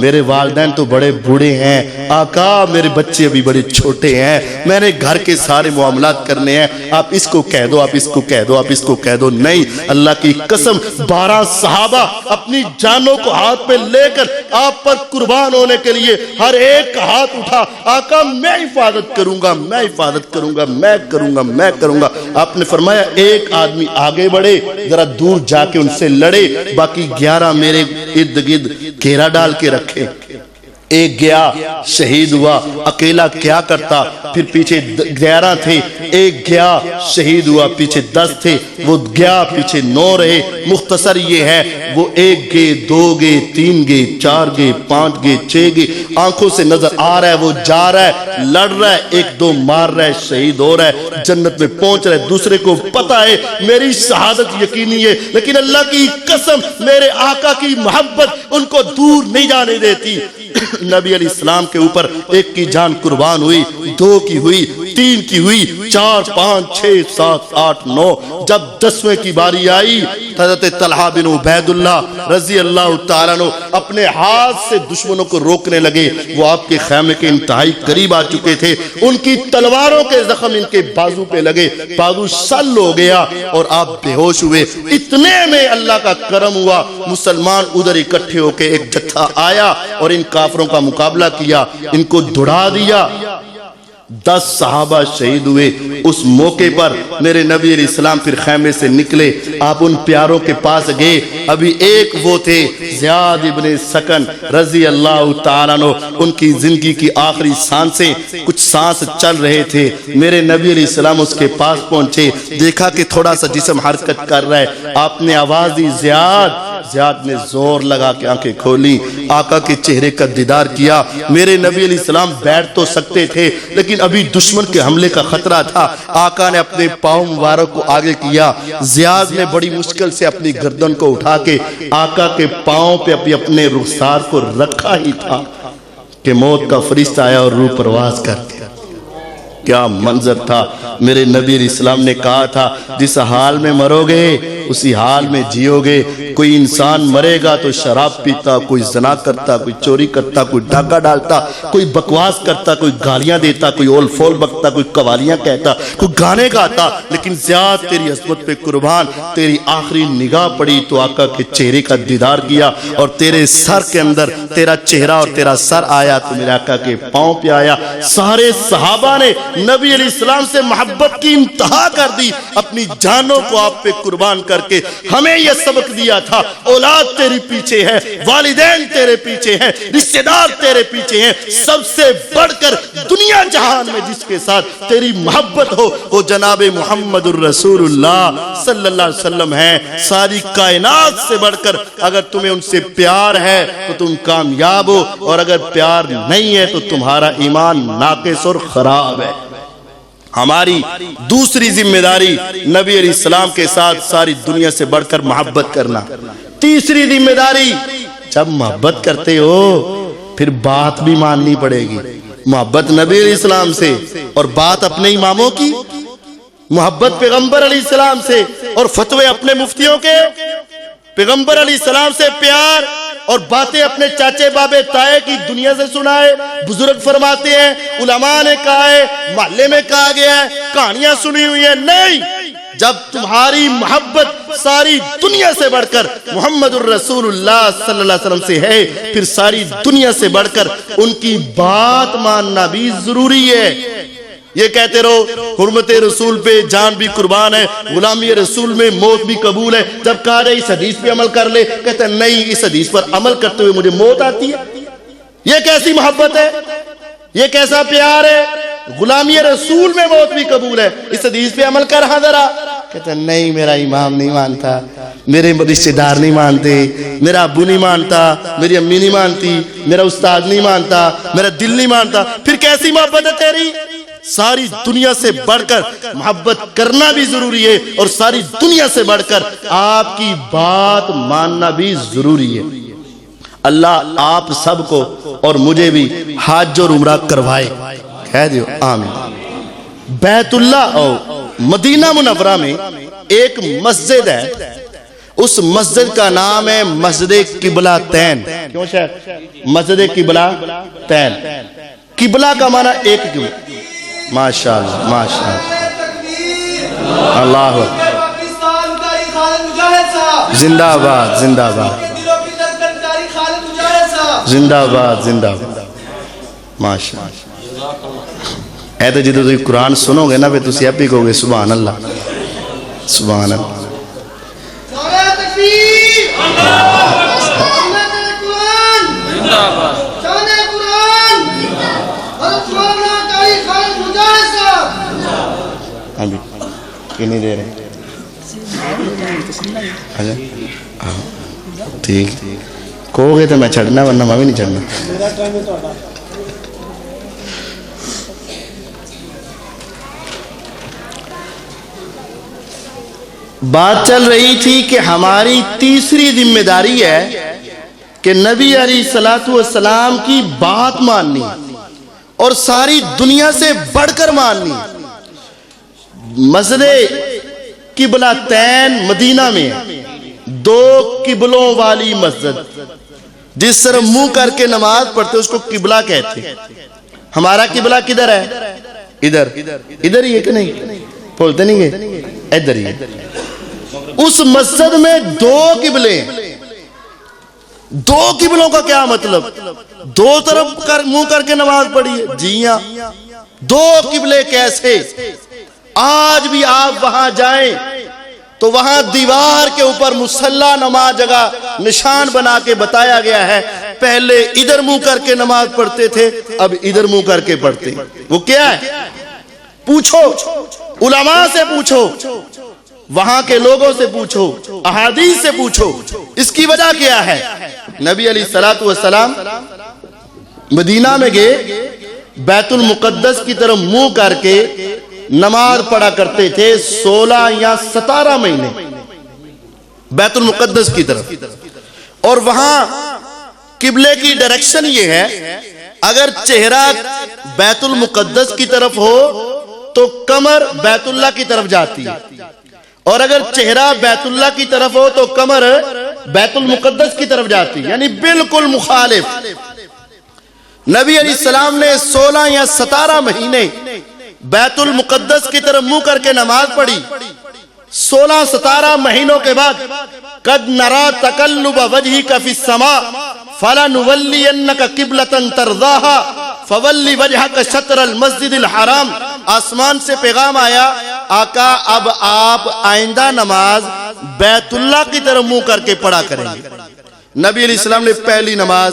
میرے والدین تو بڑے بوڑھے ہیں, آقا میرے بچے ابھی بڑے چھوٹے ہیں, میں نے گھر کے سارے معاملات کرنے ہیں, آپ اس کو کہہ دو, آپ اس کو کہہ دو, آپ اس کو کہہ دو. نہیں, اللہ کی قسم 12 صحابہ اپنی جانوں کو ہاتھ میں لے کر آپ پر قربان ہونے کے لیے ہر ایک ہاتھ اٹھا, آقا میں حفاظت کروں گا, میں حفاظت کروں گا, میں کروں گا, میں کروں گا. آپ نے فرمایا ایک آدمی آگے بڑھے, ذرا دور جا کے ان سے لڑے, باقی 11 میرے ارد گرد گھیرا ڈال کے رکھے. ایک گیا شہید ہوا, اکیلا کیا کرتا, پھر پیچھے 11 تھے, ایک گیا شہید ہوا, پیچھے 10 تھے, وہ گیا پیچھے 9 رہے. مختصر یہ ہے وہ 1 گئے, 2 گئے, 3 گئے, 4 گئے, 5 گئے, 6 گئے. آنکھوں سے نظر آ رہا ہے وہ جا رہا ہے, لڑ رہا ہے, 1-2 مار رہا ہے, شہید ہو رہا ہے, جنت میں پہنچ رہا ہے. دوسرے کو پتا ہے میری شہادت یقینی ہے, لیکن اللہ کی قسم میرے آقا کی محبت ان کو دور نہیں جانے دیتی. نبی علیہ السلام کے اوپر 1 کی جان قربان ہوئی, 2 کی ہوئی, 3 کی ہوئی, 4, 5, 6, 7, 8, 9. جب 10ویں کی باری آئی, حضرت طلحہ بن عبید اللہ رضی اللہ تعالیٰ عنہ اپنے ہاتھ سے دشمنوں کو روکنے لگے. وہ آپ کے خیمے کے انتہائی قریب آ چکے تھے, ان کی تلواروں کے زخم ان کے بازو پہ لگے, بازو سل ہو گیا اور آپ بے ہوش ہوئے. اتنے میں اللہ کا کرم ہوا, مسلمان ادھر اکٹھے ہو کے ایک جتھا آیا اور ان کافروں کا مقابلہ کیا, ان کو دڑا دیا. 10 صحابہ شہید ہوئے. اس موقع پر میرے نبی علیہ السلام پھر خیمے سے نکلے, آپ ان پیاروں کے پاس گئے. ابھی ایک وہ تھے زیاد ابن سکن رضی اللہ تعالیٰ عنہ, ان کی زندگی کی آخری سانسیں, کچھ سانس چل رہے تھے. میرے نبی علیہ السلام اس کے پاس پہنچے, دیکھا کہ تھوڑا سا جسم حرکت کر رہا ہے. آپ نے آواز دی زیاد. زیاد نے زور لگا کے آنکھیں کھولی, آقا کے چہرے کا دیدار کیا. میرے نبی علیہ السلام بیٹھ تو سکتے تھے لیکن ابھی دشمن کے حملے کا خطرہ تھا. آقا نے اپنے پاؤں مبارک کو آگے کیا. زیاد نے بڑی مشکل سے اپنی گردن کو اٹھا کے آقا کے پاؤں پہ اپنے رخسار کو رکھا ہی تھا کہ موت کا فرشتہ آیا اور روح پرواز کر گیا. کیا منظر تھا. میرے نبی علیہ السلام نے کہا تھا جس حال میں مرو گے اسی حال میں جیو گے. کوئی انسان مرے گا تو شراب پیتا, کوئی زنا کرتا, کوئی چوری کرتا, کوئی ڈاکہ ڈالتا, کوئی بکواس کرتا, کوئی گالیاں دیتا, کوئی اول فول بکتا, کوئی قوالیاں کہتا, کوئی گانے گاتا. لیکن زیاد تیری عظمت پہ قربان, تیری آخری نگاہ پڑی تو آقا کے چہرے کا دیدار کیا اور تیرے سر کے اندر تیرا چہرہ اور تیرا سر آیا تو میرے آقا کے پاؤں پہ آیا. سارے صحابہ نے نبی علیہ السلام سے محبت کی انتہا کر دی, اپنی جانوں کو آپ پہ قربان کر کے ہمیں یہ سبق دیا تھا اولاد تیری پیچھے ہے, والدین تیرے پیچھے ہیں, رشتہ دار تیرے پیچھے ہیں, سب سے بڑھ کر دنیا جہان میں جس کے ساتھ تیری محبت ہو وہ جناب محمد الرسول اللہ صلی اللہ علیہ وسلم ہیں. ساری کائنات سے بڑھ کر اگر تمہیں ان سے پیار ہے تو تم کامیاب ہو, اور اگر پیار نہیں ہے تو تمہارا ایمان ناقص اور خراب ہے. ہماری دوسری ذمہ داری نبی علیہ السلام کے ساتھ ساری دنیا سے بڑھ کر محبت کرنا. تیسری ذمہ داری جب محبت کرتے ہو پھر بات بھی ماننی پڑے گی. محبت نبی علیہ السلام سے اور بات اپنے اماموں کی, محبت پیغمبر علیہ السلام سے اور فتوے اپنے مفتیوں کے, پیغمبر علیہ السلام سے پیار اور باتیں اپنے چاچے بابے تائے کی دنیا سے سنائے. بزرگ فرماتے ہیں, علماء نے کہا ہے, محلے میں کہا گیا ہے, کہانیاں سنی ہوئی ہیں. نہیں, جب تمہاری محبت ساری دنیا سے بڑھ کر محمد الرسول اللہ صلی اللہ علیہ وسلم سے ہے, پھر ساری دنیا سے بڑھ کر ان کی بات ماننا بھی ضروری ہے. یہ کہتے رہو حرمت رسول پہ جان بھی قربان ہے, غلامی رسول میں موت بھی قبول ہے. جب کہا جائے اس حدیث پہ عمل کر لے, کہتے ہیں نہیں, اس حدیث پر عمل کرتے ہوئے مجھے موت آتی ہے. یہ کیسی محبت ہے, یہ کیسا پیار ہے؟ غلامی رسول میں موت بھی قبول ہے, اس حدیث پہ عمل کر ہاں ذرا. کہتے ہیں نہیں, میرا امام نہیں مانتا, میرے رشتہ دار نہیں مانتے, میرا ابو نہیں مانتا, میری امی نہیں مانتی, میرا استاد نہیں مانتا, میرا دل نہیں مانتا. پھر کیسی محبت ہے تیری؟ ساری دنیا سے بڑھ کر محبت کرنا بھی ضروری ہے اور ساری دنیا سے بڑھ کر آپ کی بات ماننا بھی ضروری ہے. اللہ آپ سب کو اور مجھے بھی حج اور عمرہ کروائے. کہہ دیو آمین. بیت اللہ اور مدینہ منورہ میں ایک مسجد ہے, اس مسجد کا نام ہے مسجد قبلہ تین. کیوں شاید مسجد قبلہ تین؟ قبلہ کا معنی ایک قبلہ. ماشاءاللہ ماشاءاللہ, اللہ زندہ آباد زندہ آباد زندہ آباد زندہ آباد. ماشاءاللہ. اے تو جدو تھی قرآن سنو گے نا پھر تسی اپی کہو گے سبحان اللہ سبحان اللہ. ابھی کنی دے رہے ٹھیک کہو گے تو میں چھڑنا, ورنہ میں بھی نہیں چھڑنا. بات چل رہی تھی کہ ہماری تیسری ذمہ داری ہے کہ نبی علیہ الصلوۃ والسلام کی بات ماننی اور ساری دنیا سے بڑھ کر ماننی. مسجد قبلہ تین مدینہ میں دو قبلوں والی مسجد, جس طرح منہ کر کے نماز پڑھتے اس کو قبلہ کہتے. ہمارا قبلہ کدھر ہے؟ ادھر. ادھر ہی ہے کہ نہیں؟ بولتے نہیں گے ادھر ہی. اس مسجد میں دو قبلے. دو قبلوں کا کیا مطلب؟ دو طرف منہ کر کے نماز پڑھی ہے. جی ہاں, دو قبلے کیسے؟ آج بھی آپ وہاں جائیں تو وہاں دیوار کے اوپر مصلی نماز جگہ نشان بنا کے بتایا گیا ہے, پہلے ادھر منہ کر کے نماز پڑھتے تھے, اب ادھر منہ کر کے پڑھتے. وہ کیا ہے؟ پوچھو, علماء سے پوچھو, وہاں کے لوگوں سے پوچھو, احادیث سے پوچھو, اس کی وجہ کیا ہے؟ نبی علیہ الصلوۃ والسلام مدینہ میں گئے, بیت المقدس کی طرف منہ کر کے نماز پڑھا کرتے تھے 16 یا 17 مہینے بیت المقدس کی طرف. اور وہاں قبلے کی ڈائریکشن یہ ہے, اگر چہرہ بیت المقدس کی طرف ہو تو کمر بیت اللہ کی طرف جاتی ہے, اور اگر چہرہ بیت اللہ کی طرف ہو تو کمر بیت المقدس کی طرف جاتی ہے, یعنی بالکل مخالف. نبی علیہ السلام نے 16 یا 17 مہینے بیت المقدس کی طرف منہ کر کے نماز پڑھی. 16-17 مہینوں کے بعد قد نرا تقلب وجهك في السماء فلنولينك قبلة ترضاها فول وجهك شطر المسجد الحرام. آسمان سے پیغام آیا, آقا اب آپ آئندہ نماز بیت اللہ کی طرف منہ کر کے پڑھا کریں گے. نبی علیہ السلام نے پہلی نماز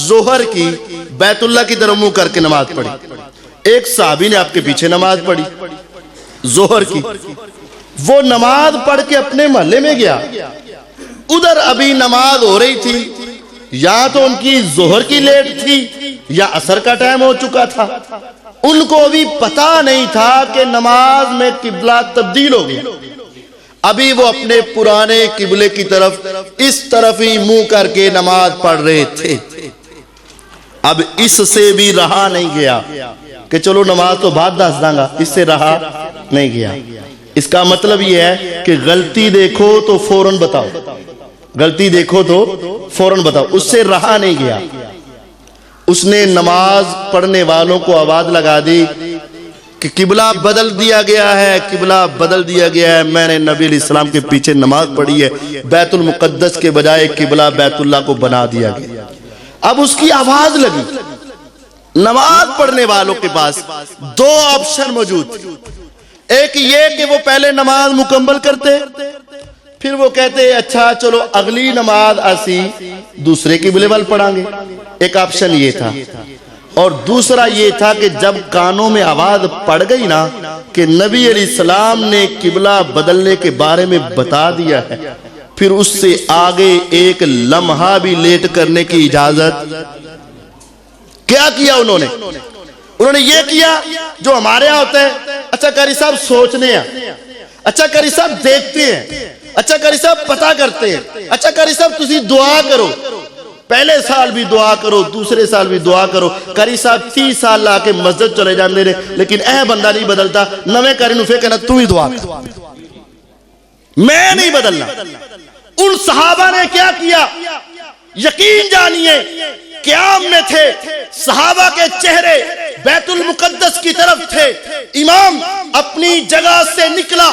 ظہر کی بیت اللہ کی طرف منہ کر کے نماز پڑھی. ایک صحابی نے آپ کے پیچھے نماز پڑھی ظہر کی. وہ نماز پڑھ کے اپنے محلے میں گیا, ادھر ابھی نماز ہو رہی تھی, یا تو ان کی ظہر کی لیٹ تھی یا عصر کا ٹائم ہو چکا تھا. ان کو بھی پتا نہیں تھا کہ نماز میں قبلہ تبدیل ہو گیا. ابھی وہ اپنے پرانے قبلے کی طرف اس طرف ہی منہ کر کے نماز پڑھ رہے تھے. اب اس سے بھی رہا نہیں گیا کہ چلو نماز تو بعد دس داں گا، اس سے رہا نہیں گیا. اس کا مطلب یہ ہے کہ غلطی دیکھو تو فوراً بتاؤ، غلطی دیکھو تو فوراً بتاؤ. اس سے رہا نہیں گیا. اس نے نماز پڑھنے والوں کو آواز لگا دی کہ قبلہ بدل دیا گیا ہے، قبلہ بدل دیا گیا ہے. میں نے نبی علیہ السلام کے پیچھے نماز پڑھی ہے، بیت المقدس کے بجائے قبلہ بیت اللہ کو بنا دیا گیا. اب اس کی آواز لگی. نماز پڑھنے والوں کے پاس دو آپشن موجود تھے. ایک یہ کہ وہ پہلے نماز مکمل کرتے، پھر وہ کہتے اچھا چلو اگلی نماز اسی دوسرے قبلے وال پڑھاں گے. ایک آپشن یہ تھا. اور دوسرا یہ تھا کہ جب کانوں میں آواز پڑ گئی نا کہ نبی علیہ السلام نے قبلہ بدلنے کے بارے میں بتا دیا ہے، پھر اس سے آگے ایک لمحہ بھی لیٹ کرنے کی اجازت. کیا کیا انہوں نے یہ کیا جو ہمارے ہاں ہوتا ہے. اچھا قاری صاحب سوچنے ہیں، اچھا قاری صاحب دیکھتے ہیں، اچھا قاری صاحب پتہ کرتے ہیں، اچھا قاری صاحب تسی دعا کرو. پہلے سال بھی دعا کرو، دوسرے سال بھی دعا کرو. قاری صاحب 30 سال لا کے مسجد چلے جاندے رہے، لیکن اے بندہ نہیں بدلتا. نویں قاری نو پھر کہنا تو ہی دعا کر، میں نہیں بدلنا. ان صحابہ نے کیا کیا؟ یقین جانیے قیام میں تھے، صحابہ کے چہرے بیت المقدس کی طرف تھے. امام اپنی جگہ سے نکلا،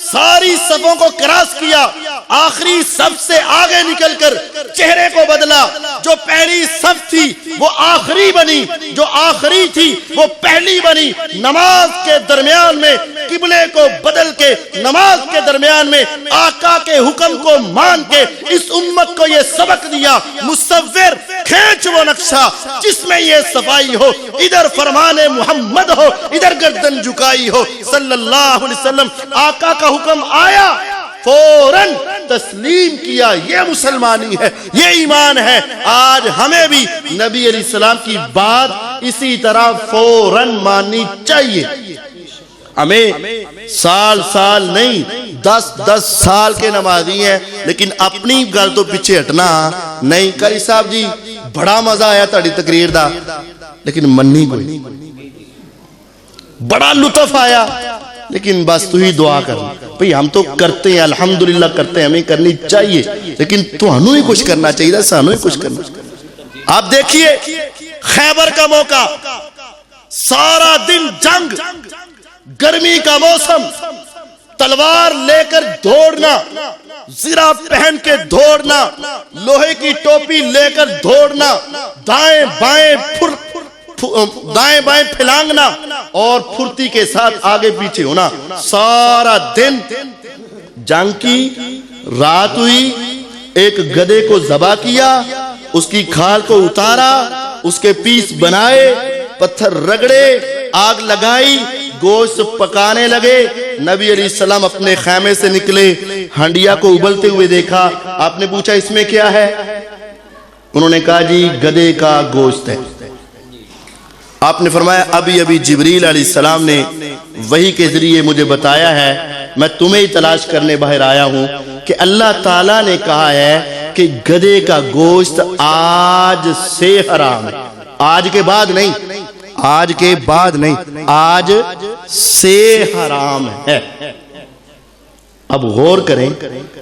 ساری صفوں کو کراس کیا، آخری صف سے آگے نکل کر چہرے کو بدلا. جو پہلی صف تھی وہ آخری بنی، جو آخری تھی وہ پہلی بنی. نماز کے درمیان میں قبلے کو بدل کے، نماز کے درمیان میں آقا کے حکم کو مان کے اس امت کو یہ سبق دیا. مصور کھینچ وہ نقشہ جس میں یہ صفائی ہو، ادھر فرمان محمد ہو، ادھر گردن جھکائی ہو صلی اللہ علیہ وسلم. آقا کا حکم آیا، فوراً تسلیم کیا. یہ مسلمانی ہے، یہ ایمان ہے. آج ہمیں بھی نبی علیہ السلام کی بات اسی طرح فوراً ماننی چاہیے. ہمیں سال سال نہیں 10 سال کے نمازی ہیں، لیکن اپنی گل تو پیچھے ہٹنا نہیں. قاری صاحب جی بڑا مزہ آیا تہاڈی تقریر دا، لیکن منی کوئی. بڑا لطف آیا، لیکن بس تو ہی دعا کرنا. بھئی ہم تو کرتے ہیں، الحمدللہ کرتے ہیں، ہمیں کرنی چاہیے، لیکن تو ہنو ہی کچھ کرنا چاہیے، سانو ہی کچھ کرنا. آپ دیکھیے خیبر کا موقع، سارا دن جنگ، گرمی کا موسم، تلوار لے کر دوڑنا، زرہ پہن کے دوڑنا، لوہے کی ٹوپی لے کر دوڑنا، دائیں بائیں پھلانگنا اور پھرتی کے ساتھ آگے پیچھے ہونا. سارا دن جنگ کی. رات ہوئی، ایک گدھے کو ذبح کیا، اس کی کھال کو اتارا، اس کے پیس بنائے، پتھر رگڑے، آگ لگائی، گوشت پکانے لگے. نبی علیہ السلام اپنے خیمے سے نکلے، ہنڈیا کو ابلتے ہوئے دیکھا. آپ نے پوچھا اس میں کیا ہے؟ انہوں نے کہا جی گدھے کا گوشت ہے. آپ نے فرمایا ابھی جبریل علیہ السلام نے وحی کے ذریعے مجھے بتایا ہے، میں تمہیں ہی تلاش کرنے باہر آیا ہوں کہ اللہ تعالیٰ نے کہا ہے کہ گدھے کا گوشت آج سے حرام ہے. آج کے بعد نہیں، آج کے بعد نہیں، آج سے حرام ہے. اب غور کریں،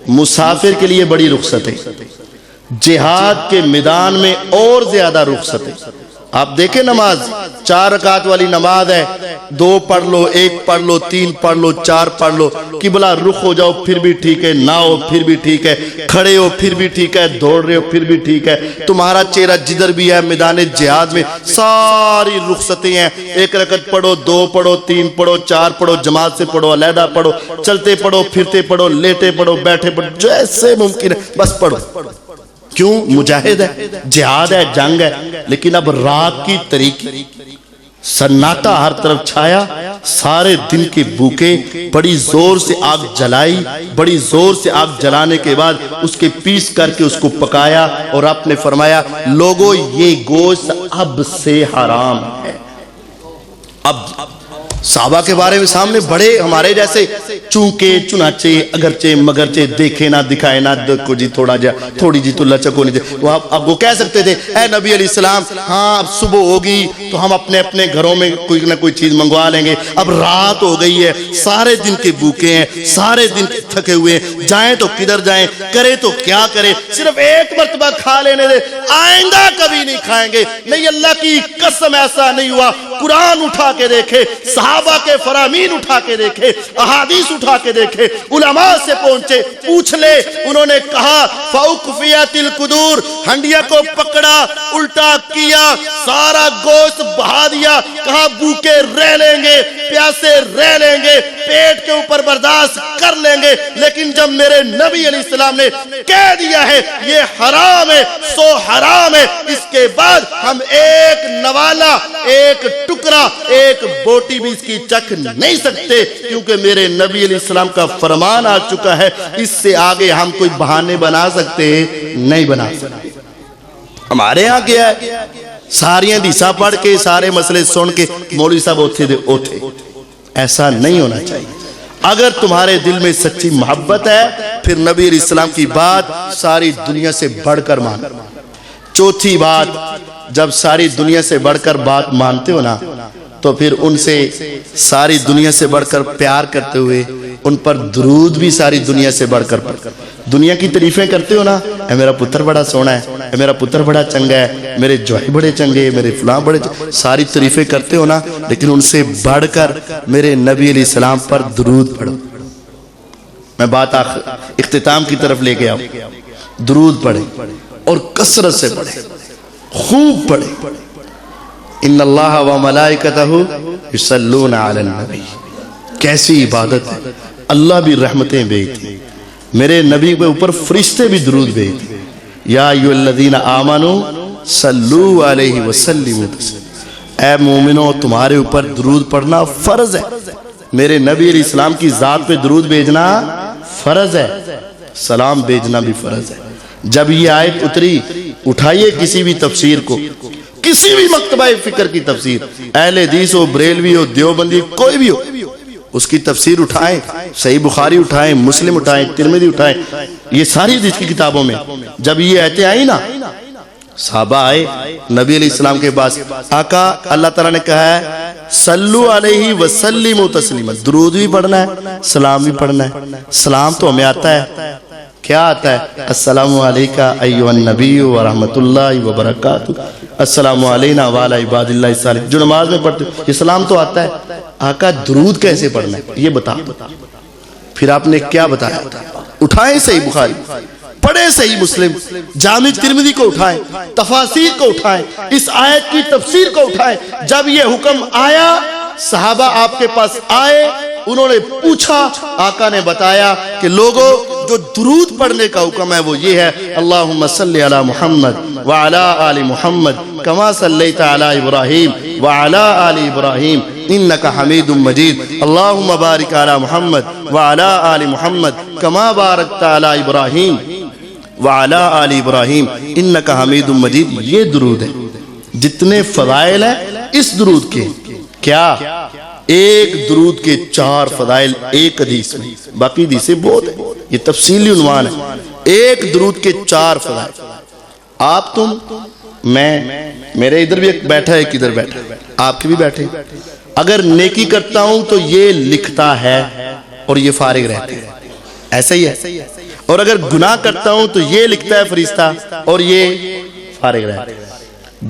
مسافر کے لیے بڑی رخصت ہے، جہاد کے میدان میں اور زیادہ رخصت ہے. آپ دیکھیں نماز 4 رکعت والی نماز ہے، 2 پڑھ لو، 1 پڑھ لو، 3 پڑھ لو، 4 پڑھ لو. قبلہ رخ ہو جاؤ پھر بھی ٹھیک ہے، نہ ہو پھر بھی ٹھیک ہے، کھڑے ہو پھر بھی ٹھیک ہے، دوڑ رہے ہو پھر بھی ٹھیک ہے. تمہارا چہرہ جدھر بھی ہے میدان جہاد میں ساری رخصتیں ہیں. 1 رکعت پڑھو، 2 پڑھو، 3 پڑھو، 4 پڑھو، جماعت سے پڑھو، علیحدہ پڑھو، چلتے پڑھو، پھرتے پڑھو، لیٹے پڑھو، بیٹھے پڑھو، جیسے ممکن ہے بس پڑھو. کیوں؟ مجاہد ہے، جہاد ہے، جنگ ہے. لیکن اب رات کی تاریکی، سناٹا ہر طرف چھایا، سارے دن کے بھوکے، بڑی زور سے آگ جلائی، بڑی زور سے آگ جلانے کے بعد اس کے پیس کر کے اس کو پکایا. اور آپ نے فرمایا لوگو یہ گوشت اب سے حرام ہے، اب صحابہ کے بارے میں سامنے بڑے ہمارے جیسے چونکے چنانچے اگرچہ مگرچہ دیکھے نہ دکھائے نہ دیکھو جی تھوڑی جی تو لچک ہونی تھی، وہ اب وہ کہہ سکتے تھے اے نبی علیہ السلام ہاں اب صبح ہوگی تو ہم اپنے اپنے گھروں میں کوئی نہ کوئی چیز منگوا لیں گے، اب رات ہو گئی ہے، سارے دن کے بھوکے ہیں، سارے دن کے تھکے ہوئے ہیں، جائیں تو کدھر جائیں، کرے تو کیا کرے، صرف ایک مرتبہ کھا لینے دے، آئندہ کبھی نہیں کھائیں گے۔ نہیں، اللہ کی قسم ایسا نہیں ہوا۔ قرآن اٹھا کے دیکھے، صحابہ کے فرامین اٹھا کے دیکھے، احادیث اٹھا کے دیکھے، علماء سے پوچھ لے، انہوں نے کہا فَأُقْفِيَتِ الْقُدُورِ، ہنڈیا کو پکڑا، الٹا کیا، سارا گوشت بہا دیا، کہا بھوکے رہ لیں گے، پیاسے رہ لیں گے، پیٹ کے اوپر برداشت کر لیں گے، لیکن جب میرے نبی علیہ السلام نے کہہ دیا ہے یہ حرام ہے سو حرام ہے، اس کے بعد ہم ایک نوالا، ایک ٹکڑا، ایک بوٹی بھی اس کی چکھ نہیں سکتے، کیونکہ میرے نبی علیہ السلام کا فرمان آ چکا ہے۔ اس سے آگے ہم کوئی بہانے بنا سکتے نہیں بنا سکتے۔ ہمارے ہاں کیا ہے، ساری حدیثاں پڑھ کے سارے مسئلے سن کے مولوی صاحب اوٹھے، ایسا نہیں ہونا چاہیے۔ اگر تمہارے دل میں سچی محبت ہے پھر نبی علیہ السلام کی بات ساری دنیا سے بڑھ کر مان۔ چوتھی بات، جب ساری دنیا سے بڑھ کر بات مانتے ہو نا تو پھر ان سے ساری دنیا سے بڑھ کر پیار کرتے ہوئے ان پر درود بھی ساری دنیا سے بڑھ کر دنیا کی تعریفیں کرتے ہو نا، اے میرا پتر بڑا سونا ہے، اے میرا پتر بڑا چنگا ہے، میرے جوائی بڑے چنگے، میرے فلاں بڑے چنگے، ساری تعریفیں کرتے ہو نا، لیکن ان سے بڑھ کر میرے نبی علیہ السلام پر درود پڑھو۔ میں بات اختتام کی طرف لے کے آؤں، درود پڑھیں اور کثرت سے پڑھیں، خوب پڑھیں۔ ان اللہ و ملائکتہ یصلون علی النبی، کیسی عبادت ہے، اللہ بھی رحمتیں بھیجتے، میرے نبی کے اوپر فرشتے بھی درود بھیجتے۔ یا ایھا الذین آمنوا صلوا علیہ وسلموا تسلیما، اے مومنو تمہارے اوپر درود پڑھنا فرض ہے، میرے نبی علیہ السلام کی ذات پہ درود بھیجنا فرض ہے، سلام بھیجنا بھی فرض ہے۔ جب یہ آیت اتری، اٹھائیے کسی بھی تفسیر کو، کسی بھی مکتبہ فکر کی تفسیر، اہل حدیث ہو، بریلوی ہو، دیوبندی، کوئی بھی ہو، اس کی تفسیر اٹھائیں، صحیح بخاری اٹھائیں، مسلم اٹھائیں، ترمذی اٹھائیں، یہ ساری حدیث کی کتابوں میں جب یہ آیتیں آئی نا، صحابہ آئے نبی علیہ السلام کے پاس، آقا اللہ تعالیٰ نے کہا ہے صلو علیہ وسلموا تسلیما، درود بھی پڑھنا ہے، سلام بھی پڑھنا ہے۔ سلام تو ہمیں آتا ہے، کیا آتا ہے؟ السلام علیکہ ایھا النبی ورحمۃ اللہ وبرکاتہ، السلام علینا وعلی عباد اللہ الصالحین، جو نماز میں پڑھتے یہ سلام تو آتا ہے۔ آقا درود کیسے پڑھنا ہے یہ بتا، پھر آپ نے کیا بتایا؟ اٹھائیں صحیح بخاری، پڑھیں صحیح مسلم، جامع ترمذی کو اٹھائیں، تفاسیر کو اٹھائیں، اس آیت کی تفسیر کو اٹھائیں۔ جب یہ حکم آیا صحابہ آپ کے پاس آئے، انہوں نے پوچھا، آقا نے بتایا کہ لوگوں جو درود پڑھنے کا حکم ہے وہ یہ ہے، اللہم صلی علی محمد وعلی آل محمد کما صلیت علی ابراہیم وعلی آل ابراہیم انکا حمید مجید، اللہم بارک علی محمد وعلی آل محمد کما بارکت علی ابراہیم وعلی آل ابراہیم انکا حمید مجید۔ یہ درود ہے، جتنے فضائل ہیں اس درود کے، کیا ایک درود کے 4 فضائل ایک حدیث میں، باقی حدیثیں بہت ہیں، یہ تفصیلی عنوان ہے، ایک درود کے 4 فضائل۔ آپ تم میں، میرے ادھر بھی ایک بیٹھا ہے، ایک ادھر بیٹھا ہے، آپ کے بھی بیٹھے، اگر نیکی کرتا ہوں تو یہ لکھتا ہے اور یہ فارغ رہتا ہے، ایسا ہی ہے، اور اگر گناہ کرتا ہوں تو یہ لکھتا ہے فرشتہ اور یہ فارغ رہتا ہے۔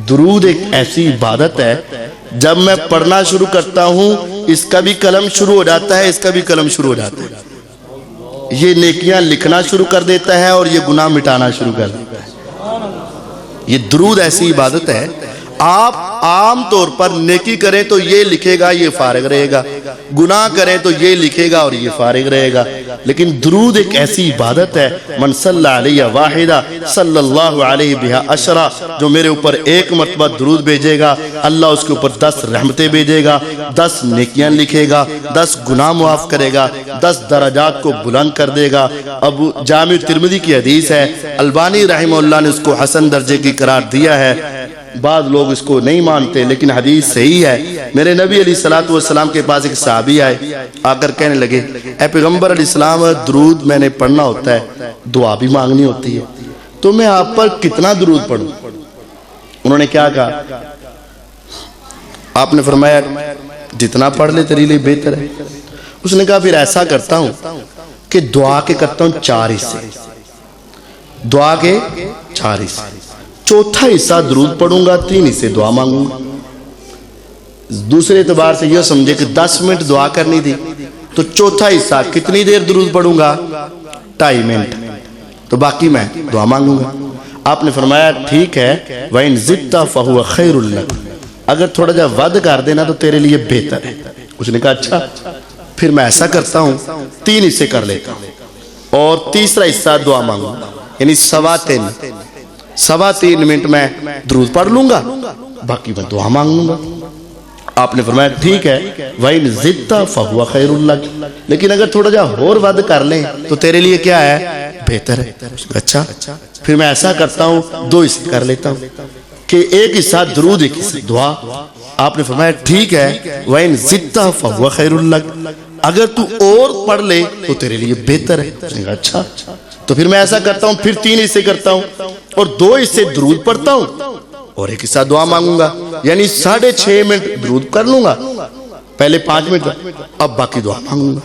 درود ایک ایسی عبادت ہے، جب میں پڑھنا شروع کرتا ہوں اس کا بھی قلم شروع ہو جاتا ہے، اس کا بھی قلم شروع ہو جاتا ہے، یہ نیکیاں لکھنا شروع کر دیتا ہے اور یہ گناہ مٹانا شروع کر دیتا ہے۔ یہ درود ایسی عبادت ہے، آپ عام طور پر نیکی کریں تو یہ لکھے گا، یہ فارغ رہے گا، گناہ کریں تو یہ لکھے گا اور یہ فارغ رہے گا، لیکن درود ایک ایسی عبادت ہے، من صلی علیہ واحدہ صلی اللہ علیہ بہا عشرہ، جو میرے اوپر ایک مرتبہ درود بھیجے گا اللہ اس کے اوپر 10 رحمتیں بھیجے گا، 10 نیکیاں لکھے گا، 10 گناہ معاف کرے گا، 10 درجات کو بلند کر دے گا۔ اب جامع ترمذی کی حدیث ہے، البانی رحمہ اللہ نے اس کو حسن درجے کی قرار دیا ہے، بعض لوگ اس کو نہیں مانتے لیکن حدیث صحیح ہے میرے نبی علیہ الصلوۃ والسلام کے پاس ایک صحابی آئے، آ کر کہنے لگے اے پیغمبر علیہ السلام، درود میں نے پڑھنا ہوتا ہے، دعا بھی مانگنی ہوتی ہے، تو میں آپ پر کتنا درود پڑھوں؟ انہوں نے کیا کہا؟ آپ نے فرمایا جتنا پڑھ لے تیرے لیے بہتر ہے۔ اس نے کہا پھر ایسا کرتا ہوں کہ دعا کے کرتا ہوں 4 حصے، دعا کے 4 حصے، چوتھا حصہ درود پڑھوں گا، 3 حصے دعا مانگوں گا۔ دوسرے اعتبار سے یہ سمجھے کہ 10 منٹ دعا کرنی تھی تو چوتھا حصہ کتنی دیر درود پڑھوں گا؟ 2.5 منٹ، تو باقی میں دعا مانگوں گا۔ آپ نے فرمایا ٹھیک ہے، وَإِن زِدْتَ فَهُوَ خَيْرٌ لَكَ، اگر تھوڑا جا ود کر دینا تو تیرے لیے بہتر ہے۔ اس نے کہا اچھا، پھر میں ایسا کرتا ہوں 3 حصے کر لیتا ہوں اور تیسرا حصہ دعا مانگوں گا، یعنی 3.25 منٹ میں درود پڑھ لوں گا، باقی میں دعا مانگ لوں گا۔ آپ نے فرمایا ٹھیک ہے، وَإِن زِدْتَ فَهُوَ خَيْرٌ لَكَ، لیکن اگر تھوڑا جا اور ود کر لیں تو تیرے لیے کیا ہے؟ بہتر ہے۔ اچھا، پھر میں ایسا کرتا ہوں 2 حصے کر لیتا ہوں کہ ایک حصہ درود، ایک حصہ دعا۔ آپ نے فرمایا ٹھیک ہے، وَإِن زِدْتَ فَهُوَ خَيْرٌ لَكَ، اگر تو اور پڑھ لے تو تیرے لیے بہتر ہے۔ اچھا، تو پھر میں ایسا کرتا ہوں، پھر 3 حصے کرتا ہوں اور 2 حصے درود پڑھتا ہوں اور ایک حصہ دعا مانگوں گا، یعنی 6.5 منٹ درود کر لوں گا، پہلے 5 منٹ، اب باقی دعا مانگوں گا۔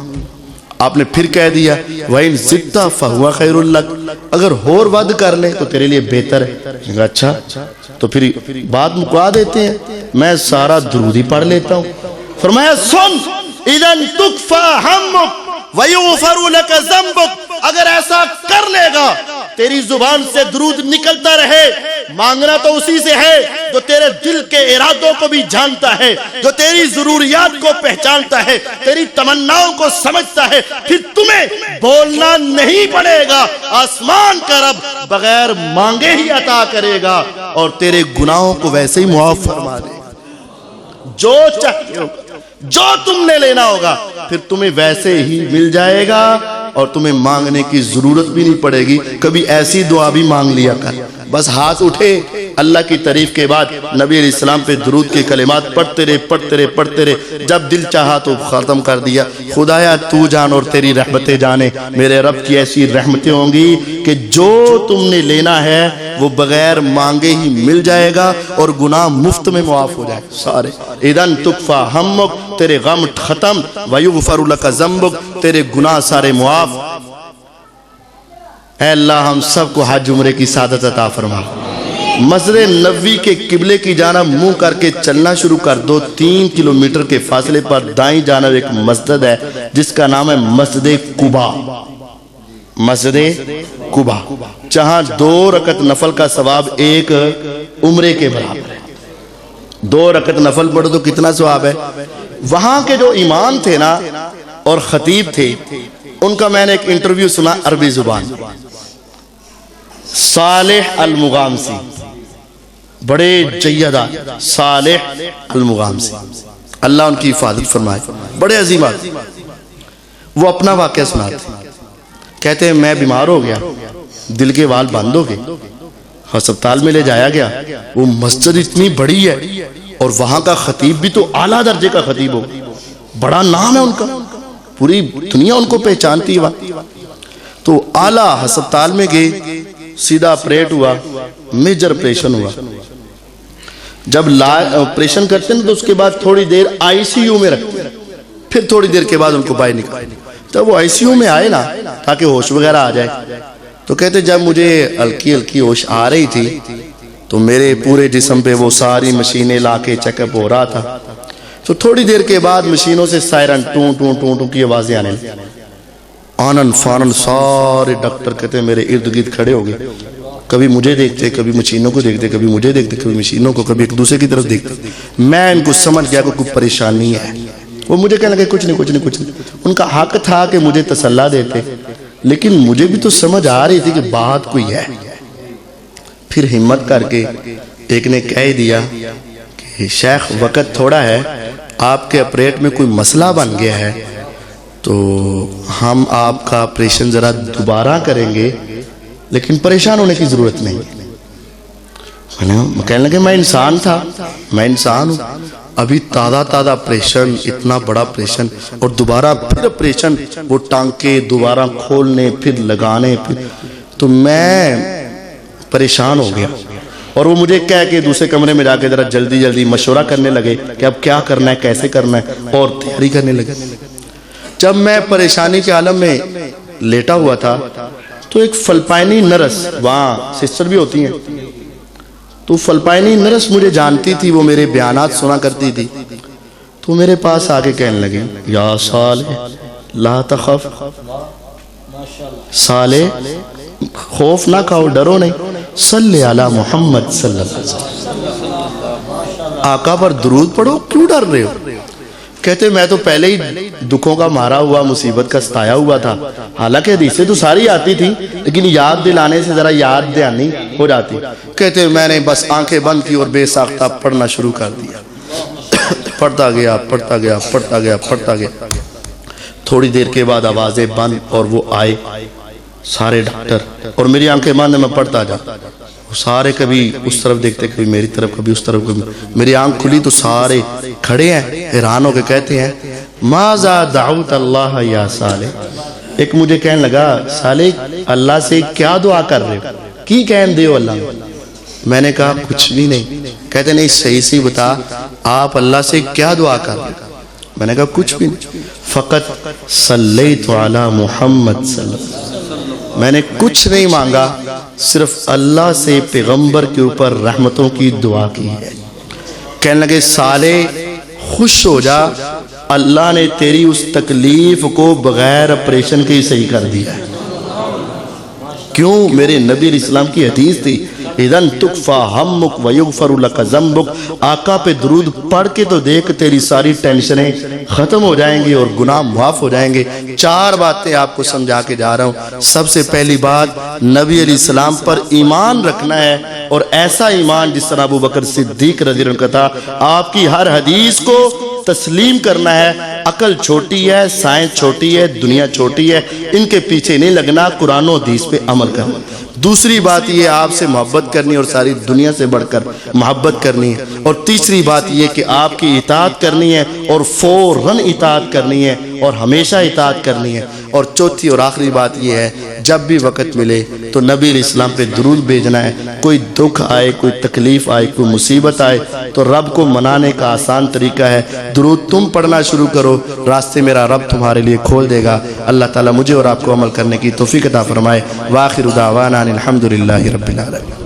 آپ نے پھر کہہ دیا وَإِن زِدْتَ فَهُوَ خَيْرٌ لَكَ، اگر اور ود کر لیں تو تیرے لیے بہتر ہے۔ اچھا، تو پھر بات مکا دیتے ہیں، میں سارا درود ہی پڑھ لیتا ہوں۔ فرمایا سن اِذَن تُكْفَى هَمُّكَ وَيُغْفَرُ لَكَ ذَنبُكَ، اگر ایسا کر لے گا تیری زبان سے درود نکلتا رہے، مانگنا تو اسی سے ہے جو تیرے دل کے ارادوں کو بھی جانتا ہے، جو تیری ضروریات کو پہچانتا ہے، تیری تمناؤں کو سمجھتا ہے، پھر تمہیں بولنا نہیں پڑے گا، آسمان کا رب بغیر مانگے ہی عطا کرے گا اور تیرے گناہوں کو ویسے ہی معاف فرما دے گا۔ جو چاہتے ہو، جو تم نے لینا ہوگا پھر تمہیں ویسے ہی مل جائے گا اور تمہیں مانگنے کی ضرورت بھی نہیں پڑے گی۔ کبھی ایسی دعا بھی مانگ لیا کر، بس ہاتھ اٹھے، اللہ کی تعریف کے بعد نبی علیہ السلام پہ درود کے کلمات پڑھتے رہے، جب دل چاہا تو ختم کر دیا۔ خدایا تو جان اور تیری رحمتیں جانے، میرے رب کی ایسی رحمتیں ہوں گی کہ جو تم نے لینا ہے وہ بغیر مانگے ہی مل جائے گا اور گناہ مفت میں معاف ہو جائے سارے۔ اِذَن تُكْفَى هَمُّكَ، تیرے غم ختم، وَيُغْفَرُ لَكَ ذَنبُكَ، تیرے گناہ سارے معاف۔ اے اللہ ہم سب کو حج عمرے کی سعادت عطا فرما۔ مسجد نبوی کے قبلے کی جانب منہ کر کے چلنا شروع کر دو، 3 کلومیٹر کے فاصلے پر دائیں جانب ایک مسجد ہے جس کا نام ہے مسجد قباء، مسجد قباء، جہاں 2 رکعت نفل کا ثواب 1 عمرے کے برابر ہے۔ 2 رکعت نفل پڑھو تو کتنا ثواب ہے؟ وہاں کے جو امام تھے نا اور خطیب تھے، ان کا میں نے ایک انٹرویو سنا عربی زبان، صالح المغامسی، بڑے جیدہ صالح المغامسی، اللہ ان کی حفاظت فرمائے، بڑے عظیم آدمی۔ وہ اپنا واقعہ سناتے کہتے ہیں میں بیمار ہو گیا، دل کے وال بند ہو گئے، ہسپتال میں لے جایا گیا، وہ مسجد اتنی بڑی ہے اور وہاں کا خطیب بھی تو اعلیٰ درجے کا خطیب ہو، بڑا نام ہے ان کا، پوری دنیا ان کو پہچانتی ہے۔ تو اعلیٰ ہسپتال میں گئے، سیدھا آپریٹ ہوا، میجر آپریشن ہوا۔ جب آپریشن کرتے ہیں تو اس کے بعد تھوڑی دیر آئی سی یو میں رکھتے ہیں، پھر تھوڑی دیر کے بعد ان کو باہر نکالتے ہیں۔ جب وہ آئی سی یو میں آئے نا تاکہ ہوش وغیرہ آ جائے، تو کہتے جب مجھے ہلکی ہلکی ہوش آ رہی تھی تو میرے پورے جسم پہ وہ ساری مشینیں لا کے چیک اپ ہو رہا تھا، تو تھوڑی دیر کے بعد مشینوں سے siren tone tone tone tone کی آوازیں آنے لگیں، آنن فانن سارے ڈاکٹر کہتے ہیں میرے ارد گرد کھڑے ہو گئے، کبھی مجھے دیکھتے، کبھی مشینوں کو دیکھتے، کبھی مجھے دیکھتے، کبھی مشینوں کو، کبھی ایک دوسرے کی طرف دیکھتے۔ میں ان کو سمجھ گیا کہ کوئی پریشانی ہے، وہ مجھے کہنے لگے کچھ نہیں۔ ان کا حق تھا کہ مجھے تسلی دیتے، لیکن مجھے بھی تو سمجھ آ رہی تھی کہ بات کوئی ہے۔ پھر ہمت کر کے ایک نے کہہ دیا کہ شیخ وقت تھوڑا ہے، آپ کے آپریٹ میں کوئی مسئلہ بن گیا ہے تو ہم آپ کا آپریشن ذرا دوبارہ کریں گے، لیکن پریشان ہونے کی ضرورت نہیں۔ کہنے لگے میں انسان تھا، میں انسان ہوں، ابھی تازہ آپریشن، اتنا بڑا آپریشن، اور دوبارہ پھر آپریشن، وہ ٹانکے دوبارہ کھولنے پھر لگانے پھر، تو میں پریشان ہو گیا، اور وہ مجھے کہہ کے دوسرے کمرے میں جا کے ذرا جلدی مشورہ کرنے لگے کہ اب کیا کرنا ہے، کیسے کرنا ہے، اور تیاری کرنے لگے۔ جب میں پریشانی کے عالم میں لیٹا ہوا تھا تو ایک فلپائنی نرس، وہاں سسٹر بھی ہوتی ہیں، تو فلپائنی نرس مجھے جانتی تھی، وہ میرے بیانات سنا کرتی تھی، تو میرے پاس آگے کہنے لگے یا صالح لا تخف، صالح خوف نہ کھاؤ، ڈرو نہیں، صلی علی محمد صلی اللہ علیہ وسلم، آقا پر درود پڑھو، کیوں ڈر رہے ہو؟ کہتے میں تو پہلے ہی دکھوں کا مارا ہوا، مصیبت کا ستایا ہوا تھا، حالانکہ حدیثیں تو ساری آتی تھی لیکن یاد دلانے سے ذرا یاد دہانی ہو جاتی۔ کہتے میں نے بس آنکھیں بند کی اور بے ساختہ پڑھنا شروع کر دیا، پڑھتا گیا۔ تھوڑی دیر کے بعد آوازیں بند، اور وہ آئے سارے ڈاکٹر، اور میری آنکھیں بند، میں پڑھتا جاتا، سارے کبھی اس طرف دیکھتے، کبھی میری طرف، کبھی اس طرف، کبھی میری آنکھ کھلی تو سارے کھڑے ہیں حیران ہو کے کہتے ہیں ماذا دعوت اللہ یا صالح۔ ایک مجھے کہنے لگا صالح اللہ سے کیا دعا کر رہے ہو، کی کہن دیو اللہ؟ میں نے کہا کچھ بھی نہیں۔ کہتے نہیں صحیح بتا آپ اللہ سے کیا دعا کر رہے ہو؟ میں نے کہا کچھ بھی نہیں، فقط صلیت علی محمد صلی اللہ علیہ وسلم، میں نے کچھ نہیں مانگا، صرف اللہ سے پیغمبر کے اوپر رحمتوں کی دعا کی ہے۔ کہنے لگے صالح خوش ہو جا، اللہ نے تیری اس تکلیف کو بغیر آپریشن کے ہی صحیح کر دیا ہے۔ کیوں؟ میرے نبی علیہ السلام کی حدیث تھی اذن تکفا ہمک ویغفر لک ذنبک، آقا پہ درود پڑھ کے تو دیکھ تیری ساری ٹینشنیں ختم ہو جائیں گی اور گناہ معاف ہو جائیں گے۔ 4 باتیں آپ کو سمجھا کے جا رہا ہوں۔ سب سے پہلی بات، نبی علیہ السلام پر ایمان رکھنا ہے، اور ایسا ایمان جس طرح ابو بکر صدیق رضی اللہ عنہ کا تھا، آپ کی ہر حدیث کو تسلیم کرنا ہے۔ عقل چھوٹی ہے، سائنس چھوٹی ہے، دنیا چھوٹی ہے، ان کے پیچھے نہیں لگنا، قرآن و حدیث پہ عمل کرنا۔ دوسری بات یہ آپ سے محبت کرنی اور ساری دنیا سے بڑھ کر محبت کرنی ہے، اور تیسری بات یہ کہ آپ کی اطاعت کرنی ہے اور فوراً اطاعت کرنی ہے اور ہمیشہ اطاعت کرنی ہے، اور چوتھی اور آخری بات یہ ہے جب بھی وقت ملے تو نبی علیہ السلام پہ درود بھیجنا ہے۔ کوئی دکھ آئے، کوئی تکلیف آئے، کوئی مصیبت آئے تو رب کو منانے کا آسان طریقہ ہے درود تم پڑھنا شروع کرو، راستے میرا رب تمہارے لیے کھول دے گا۔ اللہ تعالیٰ مجھے اور آپ کو عمل کرنے کی توفیق عطا فرمائے۔ وآخر دعوانا الحمدللہ رب العالمین۔